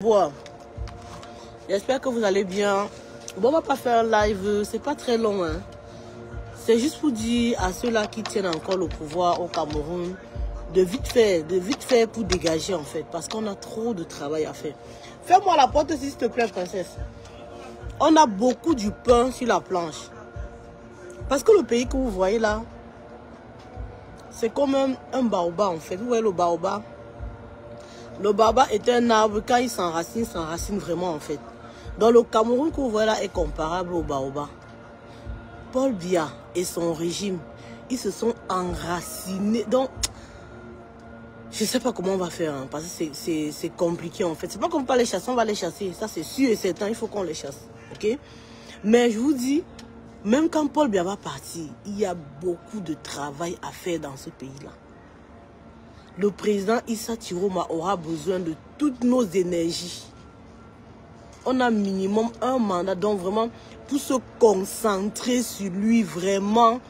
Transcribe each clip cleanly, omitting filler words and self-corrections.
Bon, j'espère que vous allez bien. Bon, on va pas faire un live, c'est pas très long, hein. C'est juste pour dire à ceux-là qui tiennent encore le pouvoir au Cameroun de vite faire pour dégager en fait, parce qu'on a trop de travail à faire. Fais-moi la porte s'il te plaît, princesse. On a beaucoup du pain sur la planche. Parce que le pays que vous voyez là, c'est comme un baobab en fait. Vous voyez le baobab? Le baobab est un arbre, quand il s'enracine vraiment en fait. Donc le Cameroun que vous voyez là est comparable au baobab. Paul Biya et son régime, ils se sont enracinés. Donc, je ne sais pas comment on va faire, hein, parce que c'est compliqué en fait. C'est pas qu'on ne peut pas les chasser, on va les chasser. Ça c'est sûr et certain, il faut qu'on les chasse. Ok? Mais je vous dis, même quand Paul Biya va partir, il y a beaucoup de travail à faire dans ce pays-là. Le président Issa Tiroma aura besoin de toutes nos énergies. On a minimum un mandat, donc vraiment, pour se concentrer sur lui, vraiment.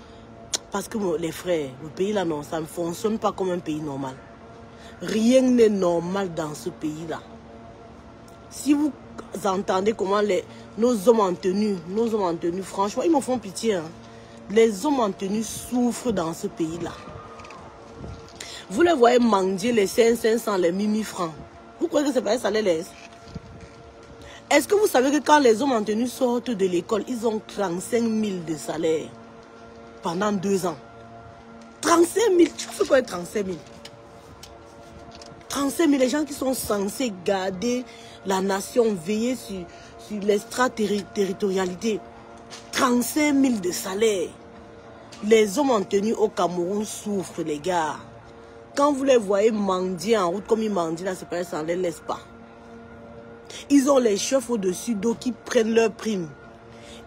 Parce que les frères, le pays là, non, ça ne fonctionne pas comme un pays normal. Rien n'est normal dans ce pays-là. Si vous entendez comment nos hommes en tenue, franchement, ils me font pitié. Hein. Les hommes en tenue souffrent dans ce pays-là. Vous les voyez mendier les 500, les 1000 francs. Vous croyez que c'est pas ça les laisse? Est-ce que vous savez que quand les hommes en tenue sortent de l'école, ils ont 35 000 de salaire pendant 2 ans? 35 000, tu fais quoi 35 000? 35 000, les gens qui sont censés garder la nation, veiller sur l'extraterritorialité. 35 000 de salaire. Les hommes en tenue au Cameroun souffrent, les gars. Quand vous les voyez mendier en route comme ils mendient, là, c'est pas ça, on ne les laisse pas. Ils ont les chefs au-dessus d'eux qui prennent leur prime.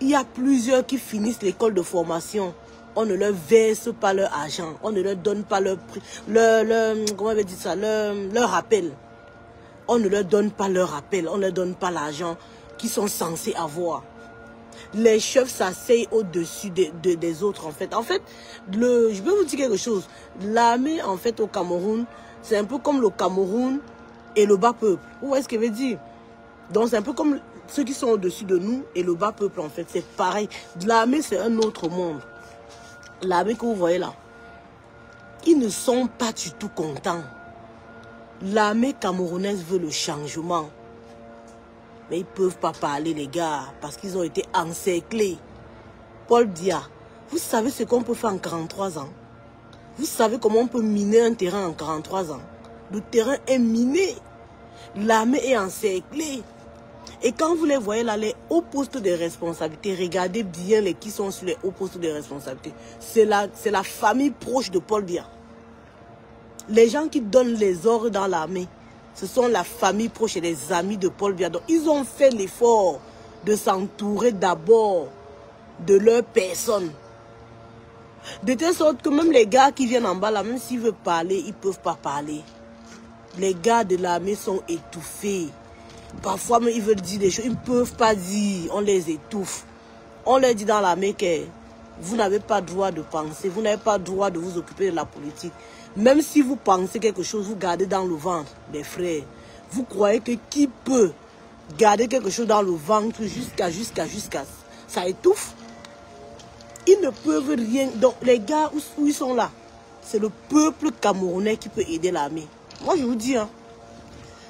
Il y a plusieurs qui finissent l'école de formation. On ne leur verse pas leur argent. On ne leur donne pas leur comment on va dire ça, leur rappel. On ne leur donne pas leur rappel. On ne leur donne pas l'argent qu'ils sont censés avoir. Les chefs s'asseyent au-dessus des autres en fait. En fait, je peux vous dire quelque chose. L'armée en fait au Cameroun, c'est un peu comme le Cameroun et le bas peuple. Vous voyez ce que je veux dire? Donc c'est un peu comme ceux qui sont au-dessus de nous et le bas peuple en fait. C'est pareil. L'armée c'est un autre monde. L'armée que vous voyez là, ils ne sont pas du tout contents. L'armée camerounaise veut le changement. Mais ils ne peuvent pas parler, les gars, parce qu'ils ont été encerclés. Paul Biya, vous savez ce qu'on peut faire en 43 ans? Vous savez comment on peut miner un terrain en 43 ans? Le terrain est miné. L'armée est encerclée. Et quand vous les voyez là, les hauts postes de responsabilité, regardez bien les qui sont sur les hauts postes de responsabilité. C'est la famille proche de Paul Biya. Les gens qui donnent les ordres dans l'armée, ce sont la famille proche et les amis de Paul Biya. Donc, ils ont fait l'effort de s'entourer d'abord de leur personne. De telle sorte que même les gars qui viennent en bas là, même s'ils veulent parler, ils ne peuvent pas parler. Les gars de l'armée sont étouffés. Parfois, même ils veulent dire des choses, ils ne peuvent pas dire. On les étouffe. On leur dit dans l'armée que vous n'avez pas le droit de penser, vous n'avez pas le droit de vous occuper de la politique. Même si vous pensez quelque chose, vous gardez dans le ventre, les frères. Vous croyez que qui peut garder quelque chose dans le ventre jusqu'à ça étouffe? Ils ne peuvent rien. Donc les gars où ils sont là, c'est le peuple camerounais qui peut aider l'armée. Moi je vous dis, hein,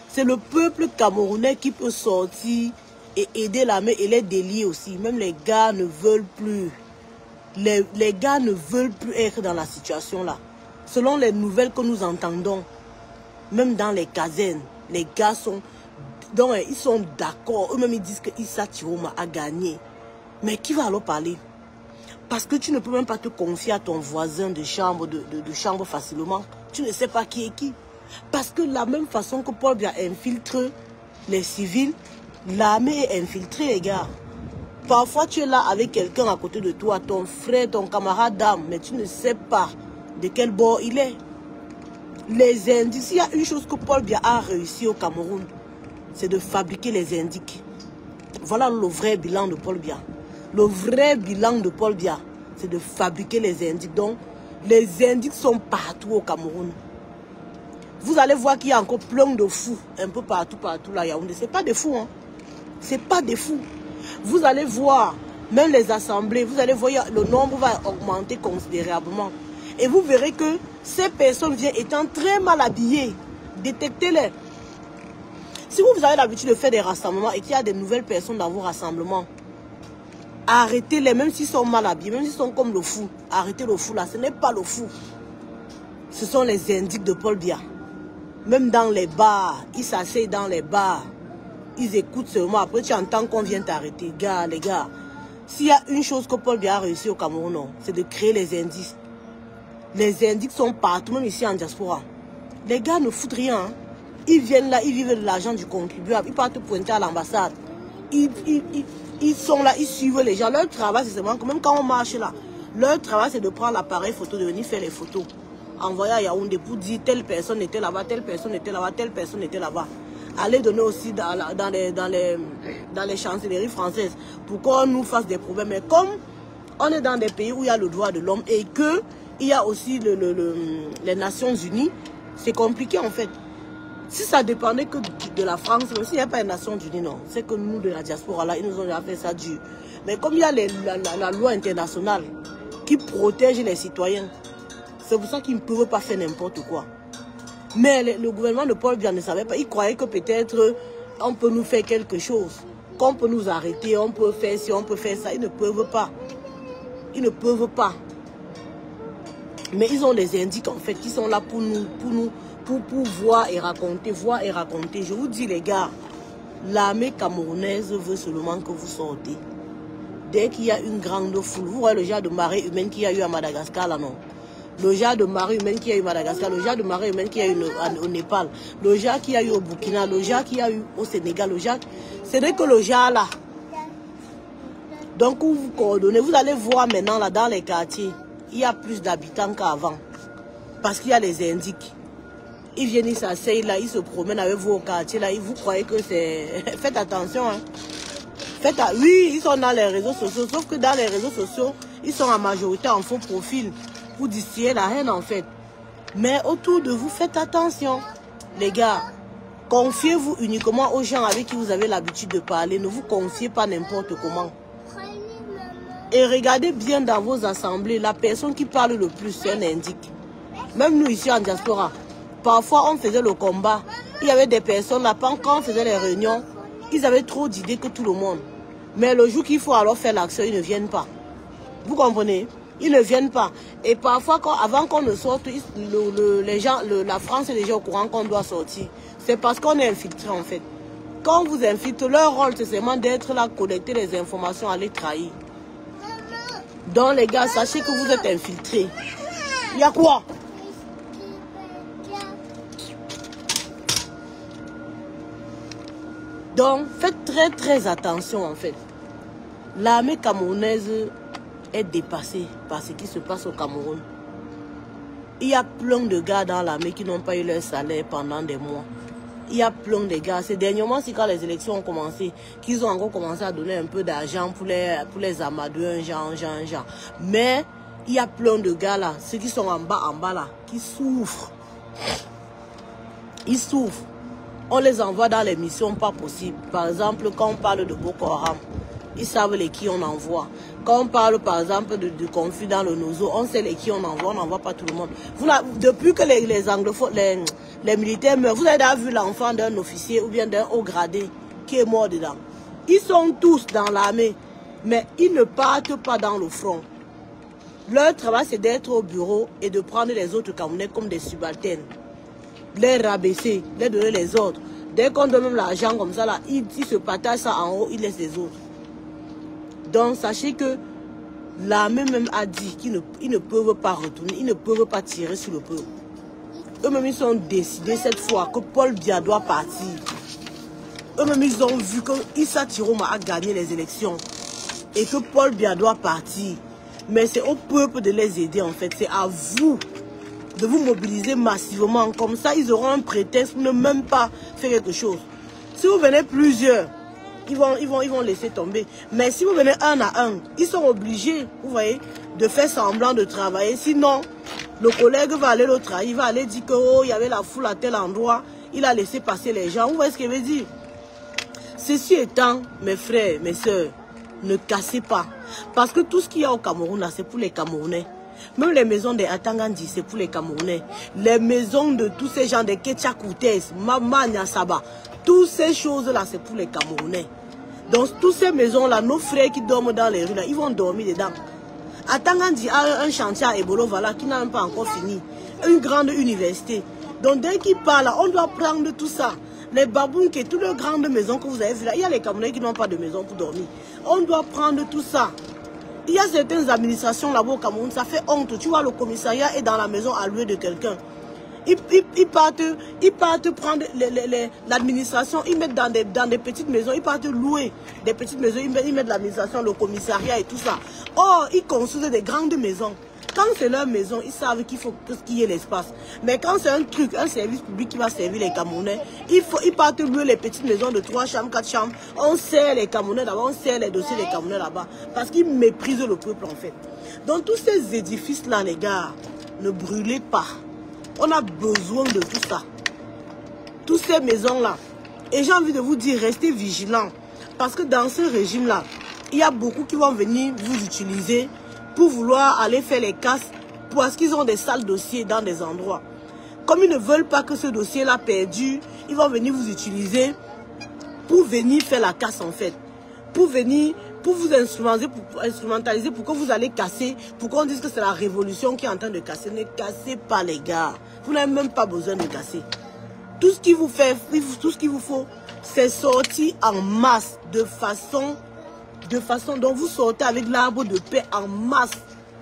c'est le peuple camerounais qui peut sortir et aider l'armée et les délier aussi. Même les gars ne veulent plus. Les gars ne veulent plus être dans la situation là. Selon les nouvelles que nous entendons, même dans les casernes, les gars sont... Donc, ils sont d'accord. Eux-mêmes, ils disent que Issa Tiroma a gagné. Mais qui va alors parler? Parce que tu ne peux même pas te confier à ton voisin de chambre, de chambre facilement. Tu ne sais pas qui est qui. Parce que la même façon que Paul Biya infiltre les civils, l'armée est infiltrée, les gars. Parfois, tu es là avec quelqu'un à côté de toi, ton frère, ton camarade d'armes, mais tu ne sais pas de quel bord il est. Les indices, il y a une chose que Paul Biya a réussi au Cameroun, c'est de fabriquer les indices. Voilà le vrai bilan de Paul Biya. Le vrai bilan de Paul Biya, c'est de fabriquer les indices. Donc, les indices sont partout au Cameroun. Vous allez voir qu'il y a encore plein de fous, un peu partout là, Yaoundé. Ce n'est pas des fous, hein. Ce n'est pas des fous. Vous allez voir, même les assemblées, vous allez voir, le nombre va augmenter considérablement. Et vous verrez que ces personnes viennent étant très mal habillées. Détectez-les. Si vous avez l'habitude de faire des rassemblements et qu'il y a des nouvelles personnes dans vos rassemblements, arrêtez-les, même s'ils sont mal habillés, même s'ils sont comme le fou. Arrêtez le fou là, ce n'est pas le fou. Ce sont les indiques de Paul Biya. Même dans les bars, ils s'asseyent dans les bars. Ils écoutent seulement. Après, tu entends qu'on vient t'arrêter. Les gars, s'il y a une chose que Paul Biya a réussi au Cameroun, c'est de créer les indices. Les indices sont partout, même ici en diaspora. Les gars ne foutent rien. Hein. Ils viennent là, ils vivent de l'argent du contribuable. Ils partent pointer à l'ambassade. Ils sont là, ils suivent les gens. Leur travail, c'est seulement que même quand on marche là, leur travail, c'est de prendre l'appareil photo, de venir faire les photos. Envoyer à Yaoundé pour dire telle personne était là-bas, telle personne était là-bas, telle personne était là-bas. Allez donner aussi dans les chancelleries françaises pour qu'on nous fasse des problèmes. Mais comme on est dans des pays où il y a le droit de l'homme et qu'il y a aussi les Nations Unies, c'est compliqué en fait. Si ça dépendait que de la France, même s'il n'y a pas les Nations Unies, non. C'est que nous, de la diaspora, là, ils nous ont déjà fait ça dur. Mais comme il y a la loi internationale qui protège les citoyens, c'est pour ça qu'ils ne peuvent pas faire n'importe quoi. Mais le gouvernement de Paul Biya ne savait pas. Il croyait que peut-être on peut nous faire quelque chose. Qu'on peut nous arrêter, on peut faire ci, on peut faire ça. Ils ne peuvent pas. Ils ne peuvent pas. Mais ils ont des indices en fait qui sont là pour voir et raconter, Je vous dis les gars, l'armée camerounaise veut seulement que vous sortez. Dès qu'il y a une grande foule, vous voyez le genre de marée humaine qu'il y a eu à Madagascar là, non? Le genre de marée humaine qu'il y a eu à Madagascar, le genre de marée humaine qu'il y a eu au Népal, le genre qu'il y a eu au Burkina, le genre qu'il y a eu au Sénégal, le genre... Ce n'est que le genre là. Donc vous vous coordonnez, vous allez voir maintenant là dans les quartiers, il y a plus d'habitants qu'avant. Parce qu'il y a les indiques. Ils viennent, ils s'asseyent là, ils se promènent avec vous au quartier là, vous croyez que c'est... Faites attention, hein. Oui, ils sont dans les réseaux sociaux, sauf que dans les réseaux sociaux, ils sont en majorité en faux profil pour distiller la haine en fait. Mais autour de vous, faites attention. Les gars, confiez-vous uniquement aux gens avec qui vous avez l'habitude de parler. Ne vous confiez pas n'importe comment. Et regardez bien dans vos assemblées, la personne qui parle le plus, c'est un indique. Même nous ici en diaspora, parfois on faisait le combat. Il y avait des personnes là, quand on faisait les réunions, ils avaient trop d'idées que tout le monde. Mais le jour qu'il faut alors faire l'action, ils ne viennent pas. Vous comprenez? Ils ne viennent pas. Et parfois, avant qu'on ne sorte, la France est déjà au courant qu'on doit sortir. C'est parce qu'on est infiltré en fait. Quand vous infiltrez, leur rôle c'est seulement d'être là, collecter les informations, aller trahir. Donc les gars, sachez que vous êtes infiltrés. Il y a quoi? Donc, faites très attention en fait. L'armée camerounaise est dépassée par ce qui se passe au Cameroun. Il y a plein de gars dans l'armée qui n'ont pas eu leur salaire pendant des mois. Il y a plein de gars. C'est dernièrement, c'est quand les élections ont commencé, qu'ils ont encore commencé à donner un peu d'argent pour les amadoueurs, genre. Mais il y a plein de gars là, ceux qui sont en bas là, qui souffrent. Ils souffrent. On les envoie dans les missions pas possibles. Par exemple, quand on parle de Boko Haram, ils savent les qui on envoie. Quand on parle par exemple du conflit dans le Nozo, on sait les qui on n'envoie pas tout le monde. Depuis que les anglophones, les militaires meurent, vous avez déjà vu l'enfant d'un officier ou bien d'un haut gradé qui est mort dedans. Ils sont tous dans l'armée, mais ils ne partent pas dans le front. Leur travail c'est d'être au bureau et de prendre les autres Camerounais comme des subalternes. Les rabaisser, les donner les ordres. Dès qu'on donne même l'argent comme ça, là, ils se partagent ça en haut, ils laissent les autres. Donc, sachez que l'armée même a dit qu'ils ne peuvent pas retourner, ils ne peuvent pas tirer sur le peuple. Eux-mêmes, ils sont décidés cette fois que Paul Biya doit partir. Eux-mêmes, ils ont vu que Issa Tiroma a gagné les élections et que Paul Biya doit partir. Mais c'est au peuple de les aider, en fait. C'est à vous de vous mobiliser massivement. Comme ça, ils auront un prétexte pour ne même pas faire quelque chose. Si vous venez plusieurs, ils vont laisser tomber. Mais si vous venez un à un, ils sont obligés, vous voyez, de faire semblant de travailler. Sinon, Le collègue va aller le trahir, il va aller dire que oh, il y avait la foule à tel endroit, il a laissé passer les gens. Vous voyez ce qu'il veut dire? Ceci étant, mes frères, mes soeurs, ne cassez pas. Parce que tout ce qu'il y a au Cameroun, c'est pour les Camerounais. Même les maisons des Atangandi, c'est pour les Camerounais. Les maisons de tous ces gens, des Ketchakoutes, Mama Nyasaba, toutes ces choses-là, c'est pour les Camerounais. Donc, toutes ces maisons-là, nos frères qui dorment dans les rues, là, ils vont dormir dedans. Atangandi a un chantier à Ebolo, voilà, qui n'a même pas encore fini. Une grande université. Donc, dès qu'il parle, on doit prendre tout ça. Les babouns, toutes les grandes maisons que vous avez vues là, il y a les Camerounais qui n'ont pas de maison pour dormir. On doit prendre tout ça. Il y a certaines administrations là-bas au Cameroun, ça fait honte. Tu vois, le commissariat est dans la maison à louer de quelqu'un. Ils partent prendre l'administration, ils mettent dans des petites maisons, ils partent louer des petites maisons, ils mettent l'administration, le commissariat et tout ça. Or, ils construisent des grandes maisons. Quand c'est leur maison, ils savent qu'il faut qu'il y ait l'espace. Mais quand c'est un truc, un service public qui va servir les Camerounais, ils partent louer les petites maisons de 3 chambres, 4 chambres. On sert les Camerounais là-bas, on sert les dossiers des Camerounais là-bas. Parce qu'ils méprisent le peuple en fait. Donc tous ces édifices-là, les gars, ne brûlez pas. On a besoin de tout ça. Toutes ces maisons-là. Et j'ai envie de vous dire, restez vigilants. Parce que dans ce régime-là, il y a beaucoup qui vont venir vous utiliser pour vouloir aller faire les casses parce qu'ils ont des sales dossiers dans des endroits. Comme ils ne veulent pas que ce dossier-là perdu, ils vont venir vous utiliser pour venir faire la casse en fait. Pour venir, pour vous instrumentaliser, pour que vous allez casser, pour qu'on dise que c'est la révolution qui est en train de casser. Ne cassez pas les gars. Vous n'avez même pas besoin de casser. Tout ce qu'il vous faut, c'est sortir en masse de façon dont vous sortez avec l'arbre de paix en masse.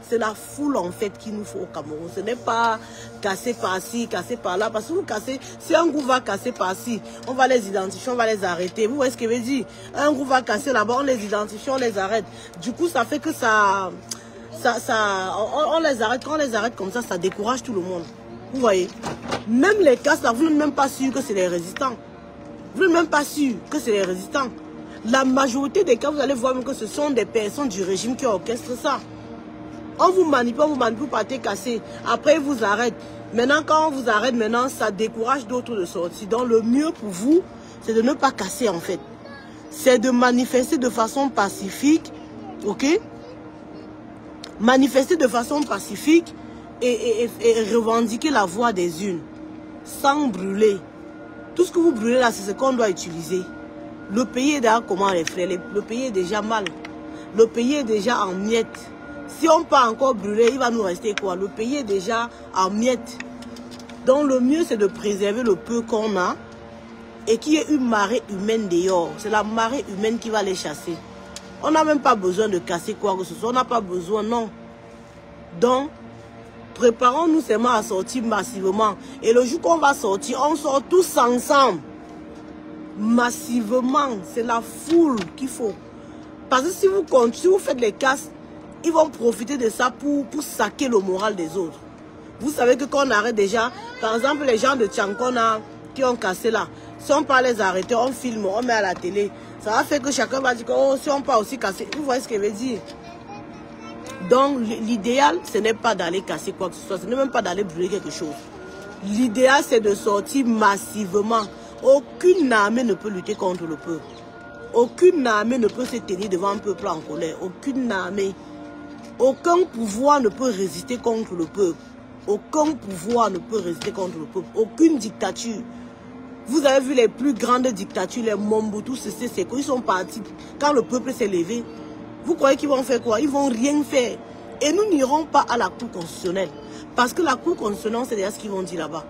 C'est la foule en fait qu'il nous faut au Cameroun. Ce n'est pas casser par-ci, casser par-là. Parce que vous cassez, si un groupe va casser par-ci, on va les identifier, on va les arrêter. Vous voyez ce que je veux dire? Un groupe va casser là-bas, on les identifie, on les arrête. Du coup, ça fait que on les arrête. Quand on les arrête comme ça décourage tout le monde. Vous voyez? Même les casses là, vous n'êtes même pas sûr que c'est les résistants. Vous n'êtes même pas sûr que c'est les résistants. La majorité des cas, vous allez voir même que ce sont des personnes du régime qui orchestrent ça. On vous manipule, vous partez casser. Après, ils vous arrêtent. Maintenant, quand on vous arrête, maintenant, ça décourage d'autres de sortir. Donc, le mieux pour vous, c'est de ne pas casser, en fait. C'est de manifester de façon pacifique, ok? Manifester de façon pacifique et revendiquer la voix des unes, sans brûler. Tout ce que vous brûlez là, c'est ce qu'on doit utiliser. Le pays est déjà comment les frères? Le pays est déjà mal. Le pays est déjà en miettes. Si on peut encore brûler, il va nous rester quoi? Le pays est déjà en miettes. Donc le mieux c'est de préserver le peu qu'on a et qu'il y ait une marée humaine dehors. C'est la marée humaine qui va les chasser. On n'a même pas besoin de casser quoi que ce soit. On n'a pas besoin, non. Donc, préparons-nous seulement à sortir massivement. Et le jour qu'on va sortir, on sort tous ensemble. Massivement, c'est la foule qu'il faut. Parce que si vous faites les casses, ils vont profiter de ça pour saquer le moral des autres. Vous savez que quand on arrête déjà, par exemple les gens de Tchankona qui ont cassé là, si on peut les arrêter, on filme, on met à la télé, ça va faire que chacun va dire que oh, si on peut aussi casser, vous voyez ce que je veux dire. Donc l'idéal, ce n'est pas d'aller casser quoi que ce soit, ce n'est même pas d'aller brûler quelque chose. L'idéal, c'est de sortir massivement. Aucune armée ne peut lutter contre le peuple. Aucune armée ne peut se tenir devant un peuple en colère. Aucune armée. Aucun pouvoir ne peut résister contre le peuple. Aucun pouvoir ne peut résister contre le peuple. Aucune dictature. Vous avez vu les plus grandes dictatures, les Mobutu, c'est quoi? Ils sont partis. Quand le peuple s'est levé, vous croyez qu'ils vont faire quoi? Ils vont rien faire. Et nous n'irons pas à la Cour constitutionnelle. Parce que la Cour constitutionnelle, c'est déjà ce qu'ils vont dire là-bas.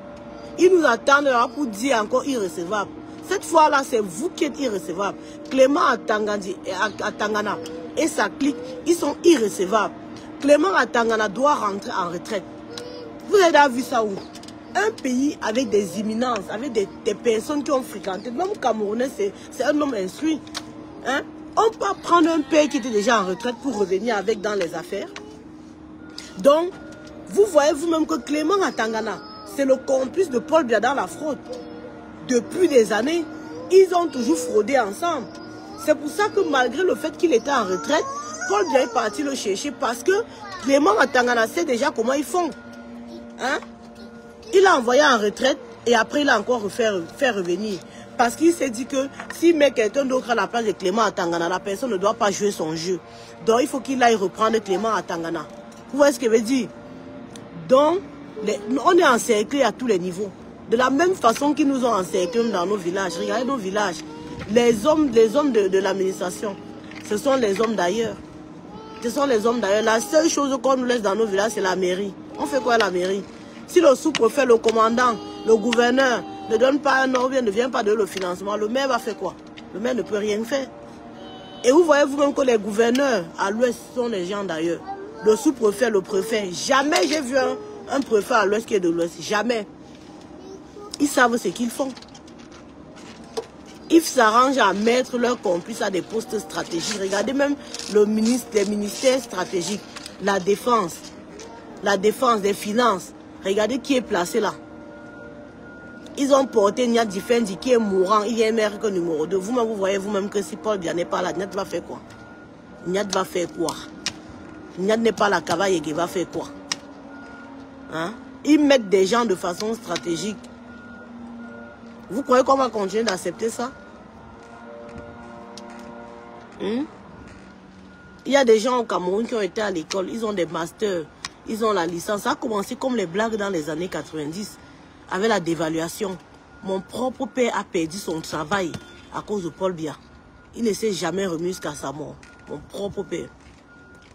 Ils nous attendent là pour dire encore irrecevable. Cette fois-là, c'est vous qui êtes irrecevable. Clément à Tangana et sa clique, ils sont irrecevables. Clément à Tangana doit rentrer en retraite. Vous avez déjà vu ça où? Un pays avec des imminences, avec des personnes qui ont fréquenté. L'homme camerounais, c'est un homme instruit. Hein? On peut prendre un père qui était déjà en retraite pour revenir avec dans les affaires. Donc, vous voyez vous-même que Clément à Tangana, c'est le complice de Paul Biya dans la fraude. Depuis des années, ils ont toujours fraudé ensemble. C'est pour ça que malgré le fait qu'il était en retraite, Paul Biya est parti le chercher parce que Clément à Tangana sait déjà comment ils font. Hein? Il a envoyé en retraite et après il a encore fait revenir. Parce qu'il s'est dit que s'il met quelqu'un d'autre à la place de Clément à Tangana, la personne ne doit pas jouer son jeu. Donc il faut qu'il aille reprendre Clément à Tangana. Vous voyez ce que je veux dire? Donc, on est encerclés à tous les niveaux. De la même façon qu'ils nous ont encerclés dans nos villages. Regardez nos villages. Les hommes de l'administration, ce sont les hommes d'ailleurs. Ce sont les hommes d'ailleurs. La seule chose qu'on nous laisse dans nos villages, c'est la mairie. On fait quoi à la mairie? Si le sous-préfet, le commandant, le gouverneur ne donne pas un ordre, ne vient pas de le financement, le maire va faire quoi? Le maire ne peut rien faire. Et vous voyez vous-même que les gouverneurs à l'ouest sont les gens d'ailleurs. Le sous-préfet, le préfet. Jamais j'ai vu un préfet à l'ouest qui est de l'ouest. Jamais. Ils savent ce qu'ils font. Ils s'arrangent à mettre leurs complices à des postes stratégiques. Regardez même les ministères stratégiques. La défense, les finances. Regardez qui est placé là. Ils ont porté Niad Difendi qui est mourant. Il est maire que numéro 2. Vous-même, vous voyez vous-même que si Paul Biya n'est pas là, Niad va faire quoi? Niad va faire quoi? Niad n'est pas là, Kavaïe va faire quoi? Hein? Ils mettent des gens de façon stratégique. Vous croyez qu'on va continuer d'accepter ça? Il y a des gens au Cameroun qui ont été à l'école, ils ont des masters, ils ont la licence. Ça a commencé comme les blagues dans les années 90, avec la dévaluation. Mon propre père a perdu son travail à cause de Paul Biya. Il ne s'est jamais remis jusqu'à sa mort. Mon propre père.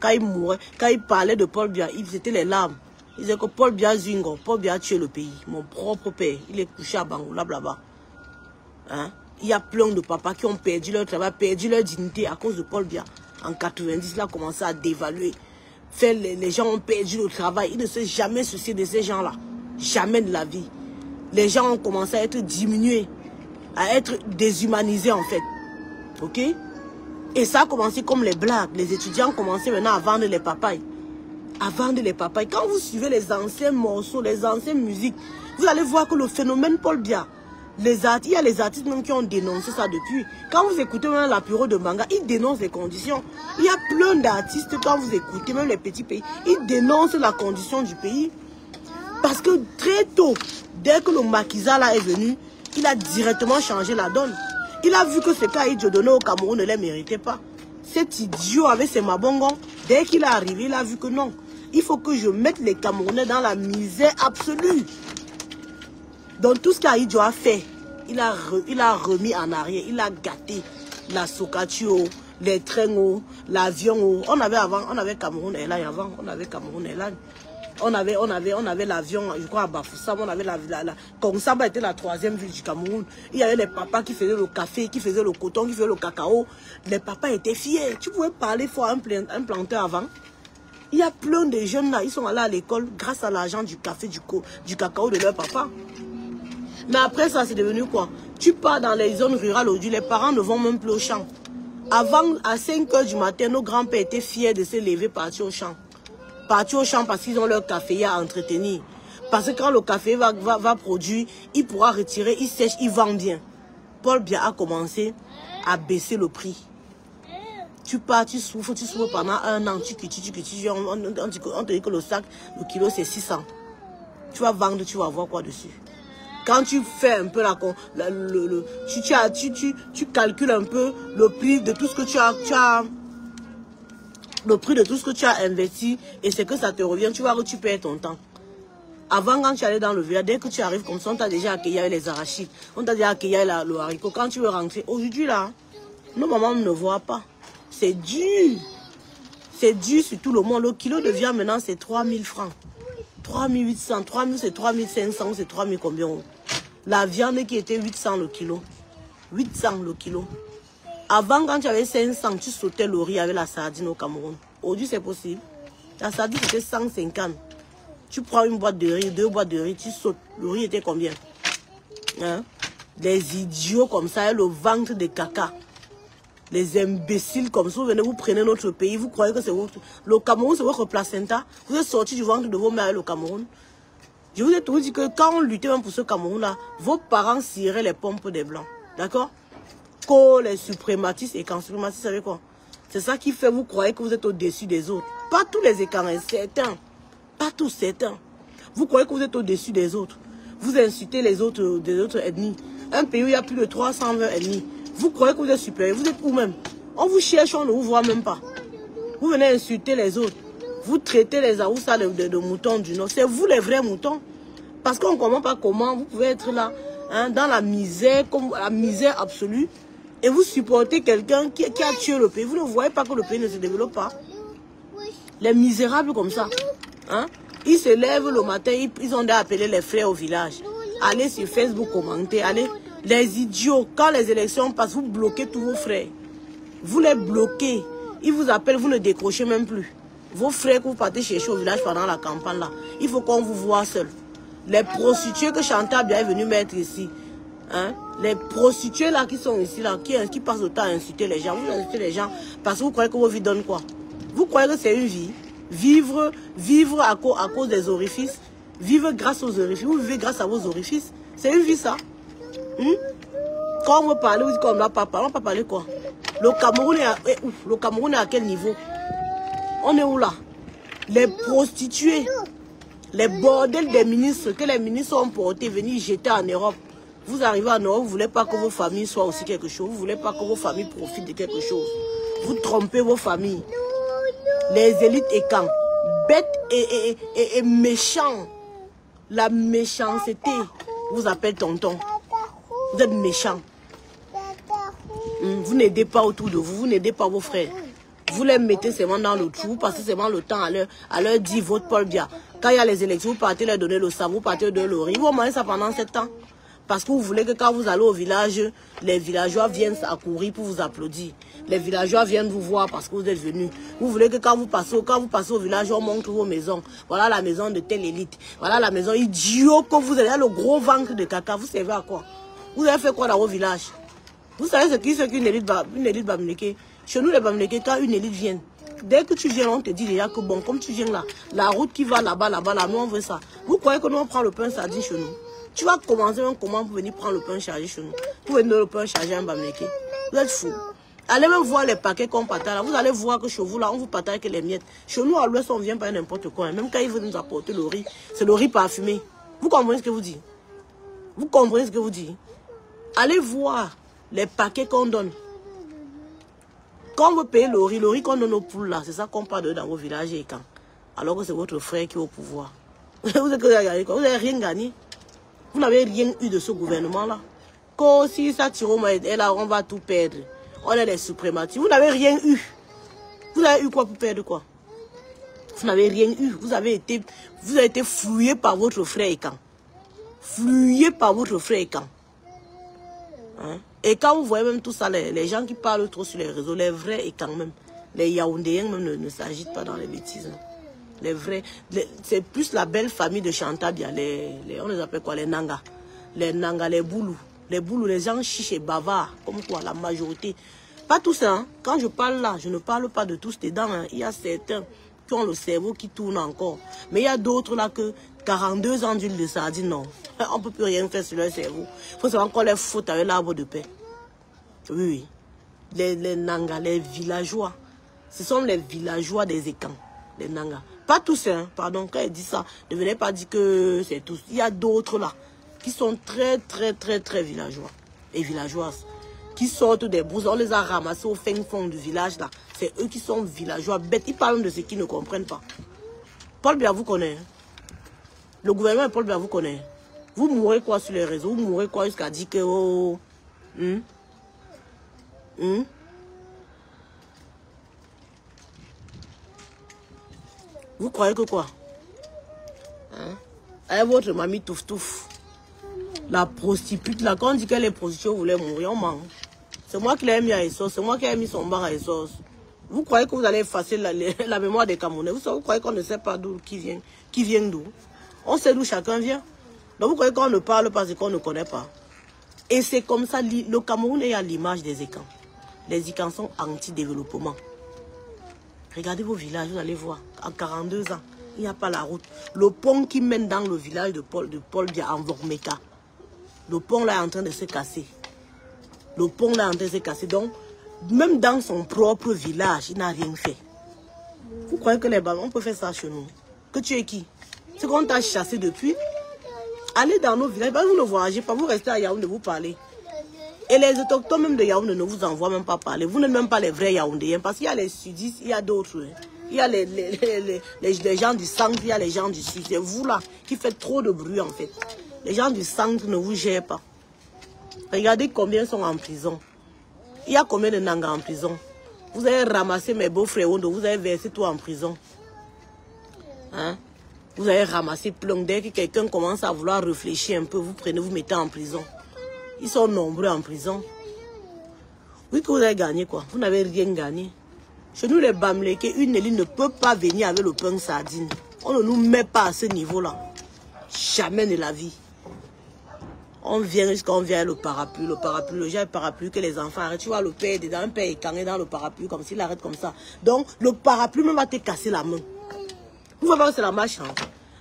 Quand il mourait, quand il parlait de Paul Biya, c'était les larmes. Il disait que Paul Biya Zingo, Paul Biya a tué le pays. Mon propre père, il est couché à Bangoula, blabla. Hein? Il y a plein de papas qui ont perdu leur travail, perdu leur dignité à cause de Paul Biya. En 90, il a commencé à dévaluer. Les gens ont perdu le travail. Il ne s'est jamais soucié de ces gens-là. Jamais de la vie. Les gens ont commencé à être diminués, à être déshumanisés en fait. Ok? Et ça a commencé comme les blagues. Les étudiants ont commencé maintenant à vendre les papayes. À vendre les papayes. Quand vous suivez les anciens morceaux, les anciennes musiques, vous allez voir que le phénomène Paul Biya, il y a les artistes même qui ont dénoncé ça depuis. Quand vous écoutez même l'apéro de Manga, ils dénoncent les conditions. Il y a plein d'artistes, quand vous écoutez, même les petits pays, ils dénoncent la condition du pays. Parce que très tôt, dès que le Makiza là est venu, il a directement changé la donne. Il a vu que ce qu'Aïdjo donnait au Cameroun ne les méritait pas. Cet idiot avec ses mabongons, dès qu'il est arrivé, il a vu que non. Il faut que je mette les Camerounais dans la misère absolue. Donc tout ce qu'Aïdjo a fait, il a remis en arrière, il a gâté la Sokatio, les trains, l'avion. On avait avant, on avait Cameroun Airlines avant, on avait Cameroun Airlines. On avait l'avion, je crois à Bafoussam, on avait Kongsaba était la 3e ville du Cameroun. Il y avait les papas qui faisaient le café, qui faisaient le coton, qui faisaient le cacao. Les papas étaient fiers. Tu pouvais parler fort à un planteur avant. Il y a plein de jeunes là, ils sont allés à l'école grâce à l'argent du café, du cacao de leur papa. Mais après ça, c'est devenu quoi? Tu pars dans les zones rurales aujourd'hui, les parents ne vont même plus au champ. Avant, à 5 h du matin, nos grands-pères étaient fiers de se lever, partir au champ. Partir au champ parce qu'ils ont leur café à entretenir. Parce que quand le café va produire, il pourra retirer, il sèche, il vend bien. Paul Biya a commencé à baisser le prix. Tu pars, tu souffres pendant un an, tu on te dit que le sac, le kilo c'est 600. Tu vas vendre, tu vas voir quoi dessus. Quand tu fais un peu tu calcules un peu le prix de tout ce que tu as le prix de tout ce que tu as investi et c'est que ça te revient, tu vois que tu perds ton temps. Avant, quand tu allais dans le village, dès que tu arrives comme ça, on t'a déjà accueilli avec les arachides, on t'a déjà accueilli avec le haricot. Quand tu veux rentrer, aujourd'hui là, nos mamans ne voient pas. C'est dur. C'est dur sur tout le monde. Le kilo de viande maintenant, c'est 3000 francs. 3800, 3000 c'est 3500, c'est 3000 combien? La viande qui était 800 le kilo. 800 le kilo. Avant, quand tu avais 500, tu sautais le riz avec la sardine au Cameroun. Aujourd'hui, c'est possible. La sardine, c'était 150. Tu prends une boîte de riz, 2 boîtes de riz, tu sautes. Le riz était combien? Hein? Des idiots comme ça, le ventre de caca. Les imbéciles comme ça, vous venez, vous prenez notre pays, vous croyez que c'est votre... Le Cameroun, c'est votre placenta. Vous êtes sortis du ventre de vos mères avec le Cameroun. Je vous ai toujours dit que quand on luttait même pour ce Cameroun-là, vos parents ciraient les pompes des Blancs. D'accord? Les suprématistes et quand suprématistes, vous savez quoi? C'est ça qui fait, vous croyez que vous êtes au-dessus des autres. Pas tous les écarts, certains. Pas tous, certains. Vous croyez que vous êtes au-dessus des autres. Vous insultez des autres ethnies. Un pays où il y a plus de 320 ethnies. Vous croyez que vous êtes supérieur. Vous êtes où même? On vous cherche, on ne vous voit même pas. Vous venez insulter les autres. Vous traitez les Aoussa de moutons du Nord. C'est vous les vrais moutons. Parce qu'on ne comprend pas comment vous pouvez être là, hein, dans la misère, comme la misère absolue, et vous supportez quelqu'un qui a tué le pays. Vous ne voyez pas que le pays ne se développe pas. Les misérables comme ça, hein, ils se lèvent le matin, ils ont appelé les frères au village. Allez sur Facebook commenter, allez. Les idiots, quand les élections passent, vous bloquez tous vos frères. Vous les bloquez. Ils vous appellent, vous ne décrochez même plus. Vos frères que vous partez chercher au village pendant la campagne là, il faut qu'on vous voit seul. Les prostituées que Chantal est venu mettre ici, hein, les prostituées là qui sont ici, là, qui passent le temps à insulter les gens, vous insultez les gens parce que vous croyez que vos vies donnent quoi? Vous croyez que c'est une vie? Vivre à cause des orifices, vivre grâce aux orifices, vous vivez grâce à vos orifices, c'est une vie ça? Quand on veut parler, vous dites qu'on ne va pas parler, on ne va pas parler quoi? Le Cameroun est à quel niveau? On est où là? Les prostituées, les bordels des ministres, que les ministres ont portés, venus jeter en Europe. Vous arrivez en Europe, vous ne voulez pas que vos familles soient aussi quelque chose. Vous ne voulez pas que vos familles profitent de quelque chose. Vous trompez vos familles. Les élites et quand? Bêtes et méchants. La méchanceté vous appelle tonton. Vous êtes méchants. Vous n'aidez pas autour de vous, vous n'aidez pas vos frères. Vous les mettez seulement dans le trou, vous passez seulement le temps à leur dire vote Paul Biya. Quand il y a les élections, vous partez leur donner le savon, vous partez leur donner le riz. Ils vont manger ça pendant 7 ans. Parce que vous voulez que quand vous allez au village, les villageois viennent accourir pour vous applaudir. Les villageois viennent vous voir parce que vous êtes venus. Vous voulez que quand vous passez au village, on montre vos maisons. Voilà la maison de telle élite. Voilà la maison idiot que vous avez, le gros ventre de caca. Vous servez à quoi? Vous avez fait quoi dans vos villages? Vous savez ce qu'une élite Bamileke? Chez nous, les Bamileke, quand une élite vient, dès que tu viens, on te dit déjà que bon, comme tu viens là, la route qui va là-bas, là, nous on veut ça. Vous croyez que nous on prend le pain sardine chez nous? Tu vas commencer un comment pour venir prendre le pain chargé chez nous? Pour venir le pain chargé en Bamileke. Vous êtes fous. Allez même voir les paquets qu'on partage là. Vous allez voir que chez vous là, on vous partage que les miettes. Chez nous, à l'ouest, on vient pas n'importe quoi. Même quand ils veulent nous apporter le riz, c'est le riz parfumé. Vous comprenez ce que vous dites? Vous comprenez ce que vous dites? Allez voir les paquets qu'on donne. Quand vous payez le riz qu'on donne aux poules là, c'est ça qu'on parle dans vos villages et quand. Alors que c'est votre frère qui est au pouvoir. Vous n'avez rien gagné. Vous n'avez rien eu de ce gouvernement-là. Quand si ça tire au moins, là, on va tout perdre. On est des suprématistes. Vous n'avez rien eu. Vous avez eu quoi pour perdre quoi? Vous n'avez rien eu. Vous avez été fouillé par votre frère et quand. Fouillé par votre frère et quand. Hein? Et quand vous voyez même tout ça, les gens qui parlent trop sur les réseaux, les vrais et quand même, les Yaoundéens même ne s'agitent pas dans les bêtises. Les vrais, c'est plus la belle famille de Chantal Biya, on les appelle quoi, les Nanga. Les Nanga, les Boulous. Les Boulous, les gens chiches et bavards, comme quoi, la majorité. Pas tous, hein. Quand je parle là, je ne parle pas de tous dedans. Hein. Il y a certains qui ont le cerveau qui tourne encore. Mais il y a d'autres là que 42 ans d'huile de sardine, non. On ne peut plus rien faire sur leur cerveau. Il faut savoir qu'on les faute avec l'arbre de paix. Oui, oui. Les Nanga, les villageois. Ce sont les villageois des Ekans, les Nanga. Pas tous, hein. Pardon, quand elle dit ça, ne venez pas dire que c'est tous. Il y a d'autres là qui sont très, très, très, très villageois et villageoises. Qui sortent des brouses. On les a ramassés au fin fond du village là. C'est eux qui sont villageois bêtes. Ils parlent de ce qu'ils ne comprennent pas. Paul Biya vous connaît. Le gouvernement de Paul Biya vous connaît. Vous mourrez quoi sur les réseaux? Vous mourrez quoi jusqu'à dire que... Oh, Vous croyez que quoi? Hein? Avec votre mamie touf. La prostituée, là, quand on dit que les prostituées voulaient mourir, on ment. C'est moi qui l'ai mis à Essos, c'est moi qui ai mis son bar à Essos. Vous croyez que vous allez effacer la mémoire des Camerounais? Vous croyez qu'on ne sait pas d'où qui vient d'où? On sait d'où chacun vient. Donc vous croyez qu'on ne parle pas parce qu'on ne connaît pas? Et c'est comme ça, le Cameroun est à l'image des Ekans. Les Ekans sont anti-développement. Regardez vos villages, vous allez voir, en 42 ans, il n'y a pas la route. Le pont qui mène dans le village de Paul Biya en Vormeka, le pont là est en train de se casser. Le pont là est en train de se casser. Donc, même dans son propre village, il n'a rien fait. Vous croyez que les ballons, on peut faire ça chez nous? Que tu es qui? C'est qu'on t'a chassé depuis. Allez dans nos villages, vous ne voyagez pas, vous restez à Yaoundé, vous parlez. Et les autochtones même de Yaoundé ne vous envoient même pas parler. Vous n'êtes même pas les vrais Yaoundéens, parce qu'il y a les sudistes, il y a d'autres. Il y a les gens du centre, il y a les gens du sud. C'est vous là qui faites trop de bruit en fait. Les gens du centre ne vous gèrent pas. Regardez combien sont en prison. Il y a combien de Nangas en prison. Vous avez ramassé mes beaux frères, vous avez versé tout en prison. Hein? Vous avez ramassé plein. Dès que quelqu'un commence à vouloir réfléchir un peu, vous prenez, vous mettez en prison. Ils sont nombreux en prison. Oui que vous avez gagné quoi. Vous n'avez rien gagné. Chez nous les Bamileke, une élite ne peut pas venir avec le pain sardine. On ne nous met pas à ce niveau-là. Jamais de la vie. On vient jusqu'à le parapluie. Le genre de parapluie que les enfants arrêtent. Tu vois le père dedans, un père est canné dans le parapluie comme s'il arrête comme ça. Donc le parapluie même va te casser la main. Vous voyez que c'est la malchance.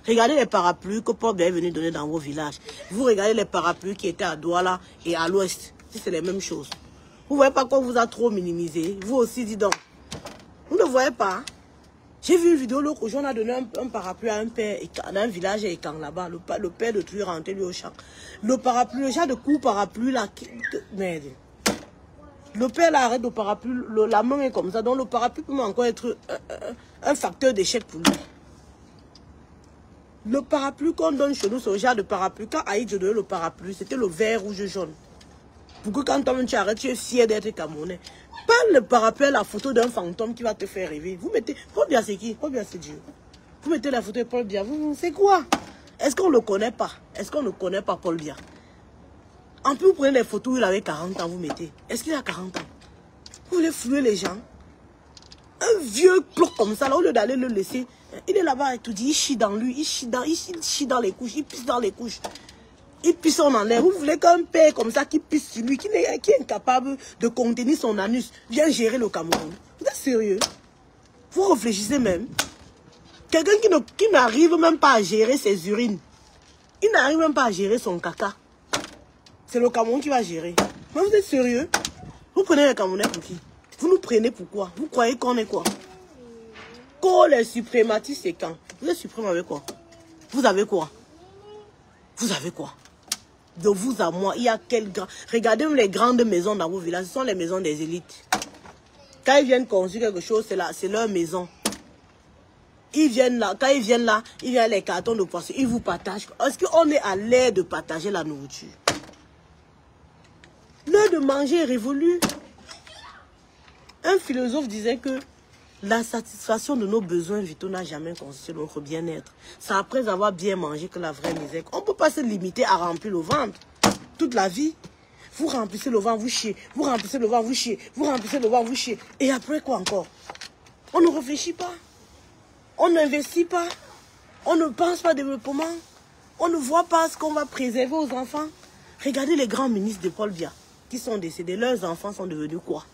Regardez les parapluies que Paul Biya est venu donner dans vos villages. Vous regardez les parapluies qui étaient à Douala et à l'ouest. C'est les mêmes choses. Vous ne voyez pas qu'on vous a trop minimisé. Vous aussi, dis donc. Vous ne voyez pas. J'ai vu une vidéo l'autre jour, on a donné un parapluie à un père dans un village à Ekang là-bas. Le père de Truy rentré lui au champ. Le parapluie, le genre de coup parapluie là. Merde. Le père là arrête le parapluie, la main est comme ça. Donc le parapluie peut encore être un facteur d'échec pour lui. Le parapluie qu'on donne chez nous, c'est le genre de parapluie. Quand Aïdjo donnait le parapluie, c'était le vert, rouge, jaune. Pour que quand toi-même tu arrêtes, tu es fier d'être Camerounais. Pas le parapluie, la photo d'un fantôme qui va te faire rêver. Vous mettez, Paul Biya c'est qui? Paul Biya c'est Dieu. Vous mettez la photo de Paul Biya, c'est quoi? Est-ce qu'on ne le connaît pas? Est-ce qu'on ne connaît pas Paul Biya? En plus, vous prenez les photos où il avait 40 ans, vous mettez. Est-ce qu'il a 40 ans? Vous voulez flouer les gens? Un vieux cloque comme ça, là, au lieu d'aller le laisser, il est là-bas et tout dit, il chie dans lui, il chie dans les couches, il pisse dans les couches. Il pisse en l'air. Vous voulez qu'un père comme ça qui pisse sur lui, qui est incapable de contenir son anus, vienne gérer le Cameroun? Vous êtes sérieux? Vous réfléchissez même. Quelqu'un qui n'arrive même pas à gérer ses urines. Il n'arrive même pas à gérer son caca. C'est le Cameroun qui va gérer. Mais vous êtes sérieux? Vous prenez les Camerounais pour qui? Vous nous prenez pour quoi? Vous croyez qu'on est quoi? Quand les suprématistes, c'est quand? Vous êtes suprême avec quoi? Vous avez quoi? Vous avez quoi? De vous à moi, il y a quel grand... Regardez les grandes maisons dans vos villages, ce sont les maisons des élites. Quand ils viennent construire quelque chose, c'est leur maison. Ils viennent là, quand ils viennent là, ils viennent les cartons de poisson, ils vous partagent. Est-ce qu'on est à l'air de partager la nourriture? L'heure de manger est révolue. Un philosophe disait que la satisfaction de nos besoins vitaux n'a jamais constitué notre bien-être. C'est après avoir bien mangé que la vraie misère. On ne peut pas se limiter à remplir le ventre toute la vie. Vous remplissez le ventre, vous chiez. Vous remplissez le ventre, vous chiez. Vous remplissez le ventre, vous chiez. Et après quoi encore? On ne réfléchit pas. On n'investit pas. On ne pense pas au développement. On ne voit pas ce qu'on va préserver aux enfants. Regardez les grands ministres de Paul Biya qui sont décédés. Leurs enfants sont devenus quoi?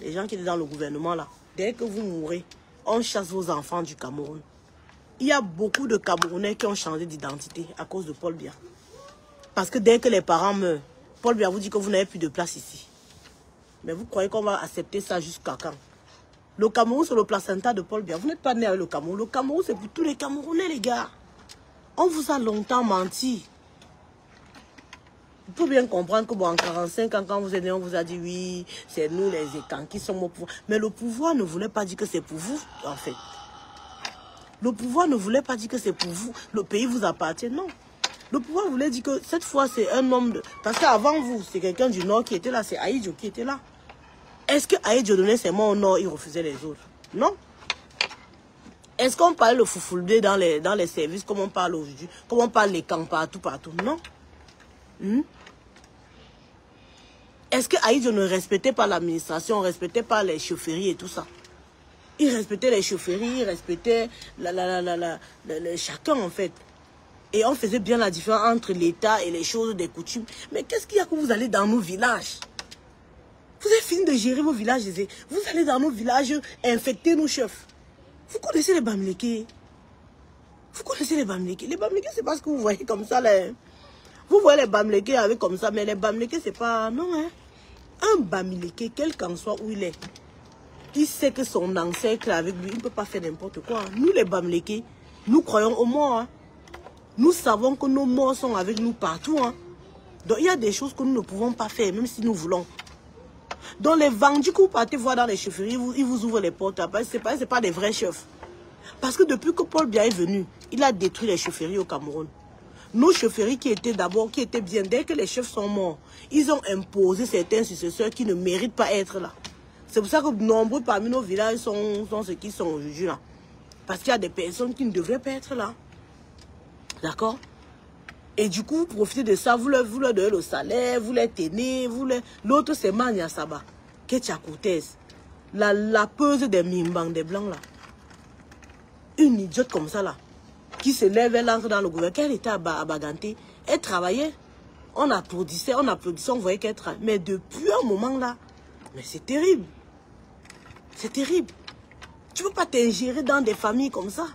Les gens qui étaient dans le gouvernement là. Dès que vous mourrez, on chasse vos enfants du Cameroun. Il y a beaucoup de Camerounais qui ont changé d'identité à cause de Paul Biya. Parce que dès que les parents meurent, Paul Biya vous dit que vous n'avez plus de place ici. Mais vous croyez qu'on va accepter ça jusqu'à quand? Le Cameroun, c'est le placenta de Paul Biya. Vous n'êtes pas né avec le Cameroun. Le Cameroun, c'est pour tous les Camerounais, les gars. On vous a longtemps menti. Il faut bien comprendre que bon, en 45 ans, quand vous êtes né, on vous a dit oui, c'est nous les Ekans qui sommes au pouvoir. Mais le pouvoir ne voulait pas dire que c'est pour vous, en fait. Le pouvoir ne voulait pas dire que c'est pour vous. Le pays vous appartient, non. Le pouvoir voulait dire que cette fois, c'est un homme de... Parce qu'avant vous, c'est quelqu'un du Nord qui était là, c'est Aïdjo qui était là. Est-ce que Aïdjo donnait ses mots au Nord, il refusait les autres? Non. Est-ce qu'on parle le foufoulé dans les services, comme on parle aujourd'hui, comme on parle les camps partout? Non. Est-ce que Aïdjo ne respectait pas l'administration, ne respectait pas les chaufferies et tout ça? Il respectait les chaufferies, il respectait chacun en fait. Et on faisait bien la différence entre l'État et les choses des coutumes. Mais qu'est-ce qu'il y a que vous allez dans nos villages? Vous avez fini de gérer vos villages. Vous allez dans nos villages infecter nos chefs. Vous connaissez les Bamileke? Vous connaissez les Bamileke? Les Bamileke, c'est parce que vous voyez comme ça. Vous voyez les Bamileke avec comme ça, mais les Bamileke, c'est pas... Non, hein. Un Bamileke, quel qu'en soit où il est, il sait que son ancêtre avec lui, il ne peut pas faire n'importe quoi. Nous, les Bamileke, Nous croyons aux morts. Hein. Nous savons que nos morts sont avec nous partout. Hein. Donc il y a des choses que nous ne pouvons pas faire, même si nous voulons. Donc les vendus que vous partez voir dans les chefferies, ils vous ouvrent les portes. Ce n'est pas des vrais chefs. Parce que depuis que Paul Biya est venu, il a détruit les chefferies au Cameroun. Nos chefferies qui étaient bien, dès que les chefs sont morts, ils ont imposé certains successeurs qui ne méritent pas être là. C'est pour ça que nombreux parmi nos villages sont ce qu'ils sont aujourd'hui là. Parce qu'il y a des personnes qui ne devraient pas être là. D'accord? Et du coup, vous profitez de ça, vous leur donnez le salaire, vous les tenez, l'autre c'est Mania Saba, Ketia Cortez, la peuse des Mimbang, des Blancs là. Une idiote comme ça là, qui se lève, elle entre dans le gouvernement, qu'elle était à Baganté, elle travaillait, on applaudissait, on voyait qu'elle travaillait. Mais depuis un moment là, mais c'est terrible. C'est terrible. Tu ne peux pas t'ingérer dans des familles comme ça.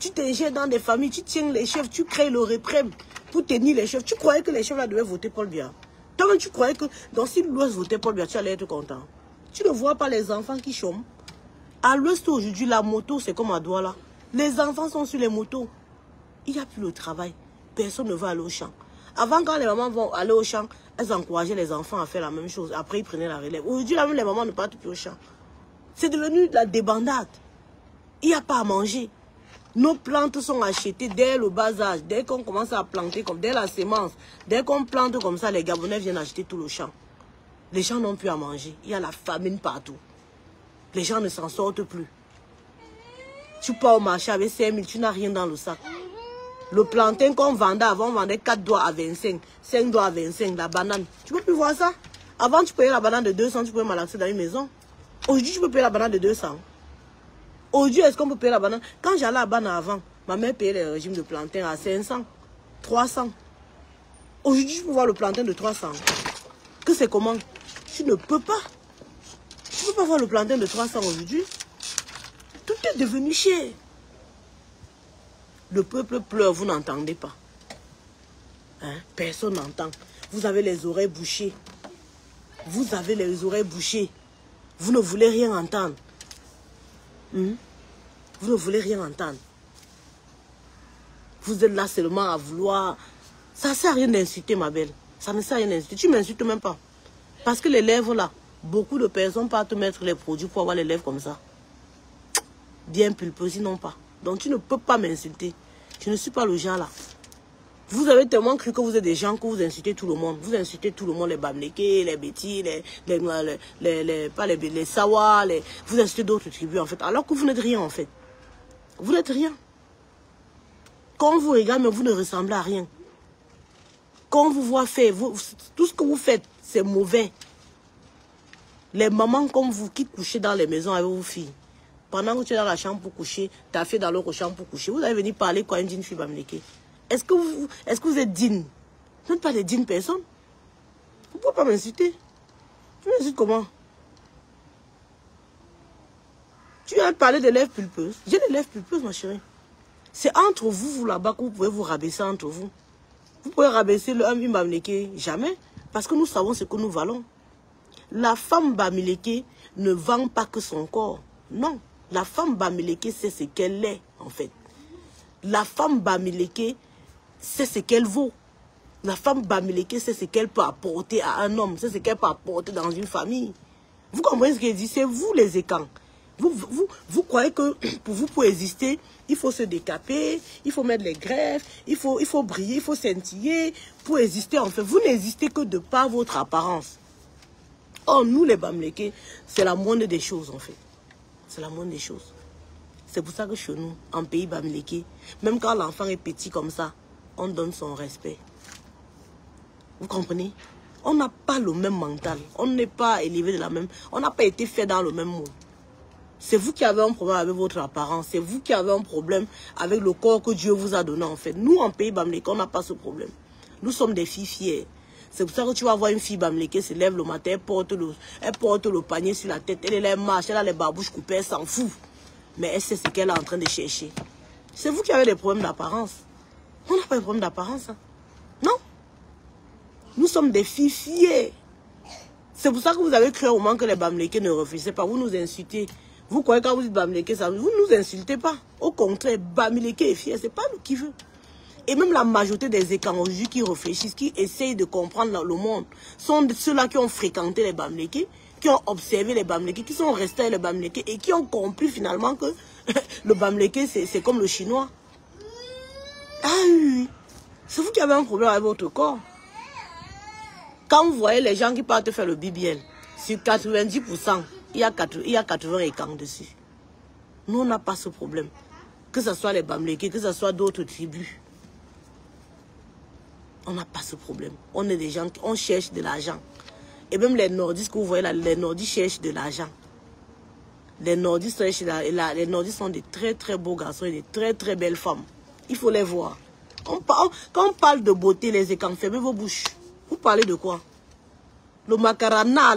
Tu t'ingères dans des familles, tu tiens les chefs, tu crées le réprème pour tenir les chefs. Tu croyais que les chefs là devaient voter Paul Biya. Toi-même, tu croyais que dans si l'Ouest votait Paul Biya, tu allais être content. Tu ne vois pas les enfants qui chôment. À l'Ouest aujourd'hui, la moto, c'est comme à Douala. Les enfants sont sur les motos. Il n'y a plus le travail. Personne ne va aller au champ. Avant, quand les mamans vont aller au champ, elles encourageaient les enfants à faire la même chose. Après, ils prenaient la relève. Aujourd'hui, là même, les mamans ne partent plus au champ. C'est devenu de la débandade. Il n'y a pas à manger. Nos plantes sont achetées dès le bas âge. Dès qu'on commence à planter, dès la semence, dès qu'on plante comme ça, les Gabonais viennent acheter tout le champ. Les gens n'ont plus à manger. Il y a la famine partout. Les gens ne s'en sortent plus. Tu pars au marché avec 5 000, tu n'as rien dans le sac. Le plantain qu'on vendait avant, on vendait 4 doigts à 25, 5 doigts à 25, la banane. Tu ne peux plus voir ça. Avant, tu payais la banane de 200, tu pouvais malaxer dans une maison. Aujourd'hui, tu peux payer la banane de 200. Aujourd'hui, est-ce qu'on peut payer la banane? Quand j'allais à Bana avant, ma mère payait les régimes de plantain à 500, 300. Aujourd'hui, je peux voir le plantain de 300. Que c'est comment? Tu ne peux pas. Tu ne peux pas voir le plantain de 300 aujourd'hui. Tout est devenu cher. Le peuple pleure, vous n'entendez pas. Hein? Personne n'entend. Vous avez les oreilles bouchées. Vous avez les oreilles bouchées. Vous ne voulez rien entendre. Vous ne voulez rien entendre. Vous êtes là seulement à vouloir... Ça ne sert à rien d'insulter, ma belle. Ça ne sert à rien d'insulter. Tu ne m'insultes même pas. Parce que les lèvres là, beaucoup de personnes partent te mettre les produits pour avoir les lèvres comme ça. Bien pulpeuses, non pas. Donc tu ne peux pas m'insulter. Je ne suis pas le genre là. Vous avez tellement cru que vous êtes des gens que vous insultez tout le monde. Vous insultez tout le monde, les Bamlékés, les Bétis, les Sawa, vous insultez d'autres tribus en fait. Alors que vous n'êtes rien en fait. Vous n'êtes rien. Quand on vous regarde, mais vous ne ressemblez à rien. Quand on vous voit faire, tout ce que vous faites, c'est mauvais. Les mamans comme vous qui couchez dans les maisons avec vos filles. Pendant que tu es dans la chambre pour coucher, ta fille dans l'autre chambre pour coucher. Vous allez venir parler quoi une fille Bamléké. Est-ce que vous êtes digne? Vous n'êtes pas des dignes personnes. Vous ne pouvez pas m'insulter. Tu m'insultes comment? Tu viens de parler des lèvres pulpeuses. J'ai des lèvres pulpeuses, ma chérie. C'est entre vous là-bas que vous pouvez vous rabaisser entre vous. Vous pouvez rabaisser le homme Bamléké. Jamais. Parce que nous savons ce que nous valons. La femme Bamléké ne vend pas que son corps. Non. La femme Bamléké, c'est ce qu'elle est, en fait. La femme Bamléké, c'est ce qu'elle vaut. La femme Bamléké, c'est ce qu'elle peut apporter à un homme. C'est ce qu'elle peut apporter dans une famille. Vous comprenez ce qu'elle dit? C'est vous les écans. Vous croyez que pour exister, il faut se décaper, il faut mettre les greffes, il faut briller, il faut scintiller pour exister. En fait, vous n'existez que de par votre apparence. Or, nous les Bamlékés, c'est la moindre des choses en fait. C'est la moindre des choses. C'est pour ça que chez nous, en pays Bamléké, même quand l'enfant est petit comme ça, on donne son respect. Vous comprenez? On n'a pas le même mental. On n'est pas élevé de la même... On n'a pas été fait dans le même monde. C'est vous qui avez un problème avec votre apparence. C'est vous qui avez un problème avec le corps que Dieu vous a donné en fait. Nous, en pays Bamléké, on n'a pas ce problème. Nous sommes des filles fières. C'est pour ça que tu vas voir une fille Bamléké se lève le matin, elle porte le panier sur la tête, elle est là, elle marche, elle a les barbouches coupées, elle s'en fout. Mais elle sait ce qu'elle est en train de chercher. C'est vous qui avez des problèmes d'apparence. On n'a pas de problème d'apparence. Hein? Non. Nous sommes des filles fières. C'est pour ça que vous avez cru au moment que les Bamlékés ne refusaient pas. Vous nous insultez. Vous croyez quand vous dites Bamileke, ça, vous ne nous insultez pas. Au contraire, Bamileke est fier, c'est pas nous qui veut. Et même la majorité des écans aujourd'hui qui réfléchissent, qui essayent de comprendre le monde, sont ceux-là qui ont fréquenté les Bamileke, qui ont observé les Bamileke, qui sont restés avec les Bamileke et qui ont compris finalement que le Bamileke, c'est comme le chinois. Ah oui, c'est vous qui avez un problème avec votre corps. Quand vous voyez les gens qui partent faire le BBL, sur 90%, il y a 80 écans dessus. Nous, on n'a pas ce problème. Que ce soit les Bamileke, que ce soit d'autres tribus. On n'a pas ce problème. On est des gens qui on cherche de l'argent. Et même les nordistes que vous voyez là, les nordistes cherchent de l'argent. Les nordistes les nordistes sont des très très beaux garçons et des très très belles femmes. Il faut les voir. Quand on parle de beauté, les écans, fermez vos bouches. Vous parlez de quoi? Le nakarana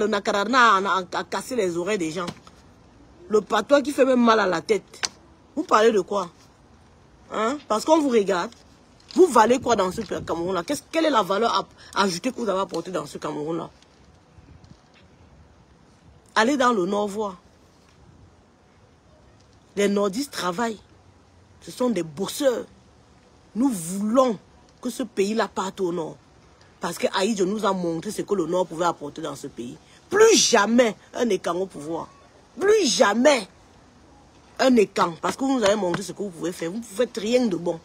a cassé les oreilles des gens. Le patois qui fait même mal à la tête. Vous parlez de quoi? Hein? Parce qu'on vous regarde. Vous valez quoi dans ce Cameroun-là? Quelle est la valeur ajoutée que vous avez apportée dans ce Cameroun-là? Allez dans le nord voir. Les nordistes travaillent. Ce sont des bosseurs. Nous voulons que ce pays-là parte au nord. Parce que Aïdjo nous a montré ce que le nord pouvait apporter dans ce pays. Plus jamais un écan au pouvoir. Plus jamais un écan. Parce que vous nous avez montré ce que vous pouvez faire. Vous ne faites rien de bon.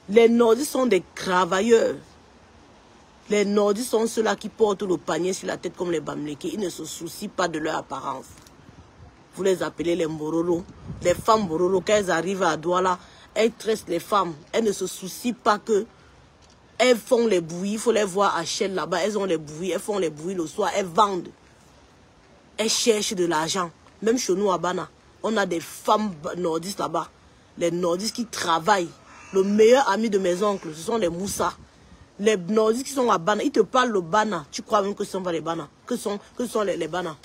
Les nordistes sont des travailleurs. Les nordistes sont ceux-là qui portent le panier sur la tête comme les Bamileke. Ils ne se soucient pas de leur apparence. Vous les appelez les Mbororo. Les femmes Mbororo, quand elles arrivent à Douala, elles tressent les femmes. Elles ne se soucient pas que elles font les bouillies. Il faut les voir à Shell là-bas. Elles ont les bouillies. Elles font les bouillies le soir. Elles vendent. Elles cherchent de l'argent. Même chez nous à Bana, on a des femmes nordistes là-bas. Les nordistes qui travaillent. Le meilleur ami de mes oncles, ce sont les Moussa. Les nordistes qui sont à Bana, ils te parlent le Bana. Tu crois même que ce ne sont pas les Bana. Que sont les Bana.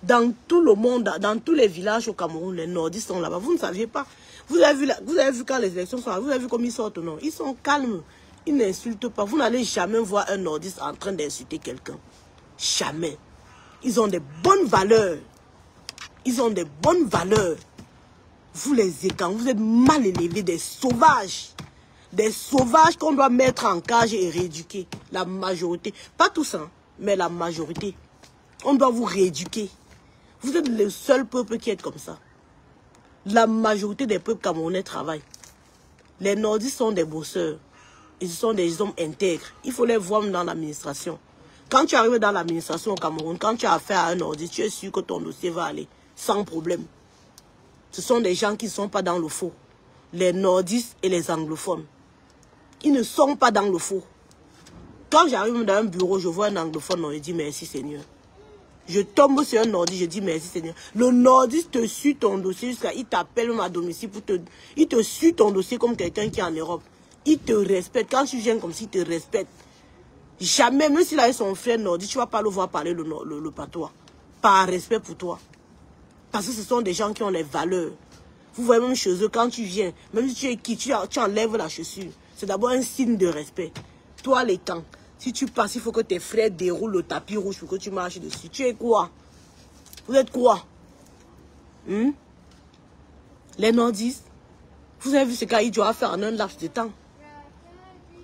Dans tout le monde, dans tous les villages au Cameroun, les nordistes sont là-bas. Vous ne saviez pas. Vous avez vu quand les élections sont là, vous avez vu comme ils sortent, non? Ils sont calmes. Ils n'insultent pas. Vous n'allez jamais voir un nordiste en train d'insulter quelqu'un. Jamais. Ils ont des bonnes valeurs. Ils ont des bonnes valeurs. Vous les écans, vous êtes mal élevés, des sauvages. Des sauvages qu'on doit mettre en cage et rééduquer. La majorité. Pas tous, hein, mais la majorité. On doit vous rééduquer. Vous êtes le seul peuple qui est comme ça. La majorité des peuples camerounais travaillent. Les nordistes sont des bosseurs. Ils sont des hommes intègres. Il faut les voir dans l'administration. Quand tu arrives dans l'administration au Cameroun, quand tu as affaire à un nordiste, tu es sûr que ton dossier va aller sans problème. Ce sont des gens qui ne sont pas dans le faux. Les nordistes et les anglophones. Ils ne sont pas dans le faux. Quand j'arrive dans un bureau, je vois un anglophone, on lui dit merci Seigneur. Je tombe sur un nordiste, je dis merci Seigneur. Le nordiste te suit ton dossier jusqu'à... Il t'appelle même à domicile pour te... Il te suit ton dossier comme quelqu'un qui est en Europe. Il te respecte. Quand tu viens comme s'il te respecte. Jamais, même s'il a son frère nordiste, tu ne vas pas le voir parler le patois. Par respect pour toi. Parce que ce sont des gens qui ont les valeurs. Vous voyez même chez eux, quand tu viens, même si tu es qui, tu enlèves la chaussure. C'est d'abord un signe de respect. Toi, les camps, si tu passes, il faut que tes frères déroulent le tapis rouge pour que tu marches dessus. Tu es quoi? Vous êtes quoi? Les nordistes, vous avez vu ce qu'Aïdjo a fait en un laps de temps.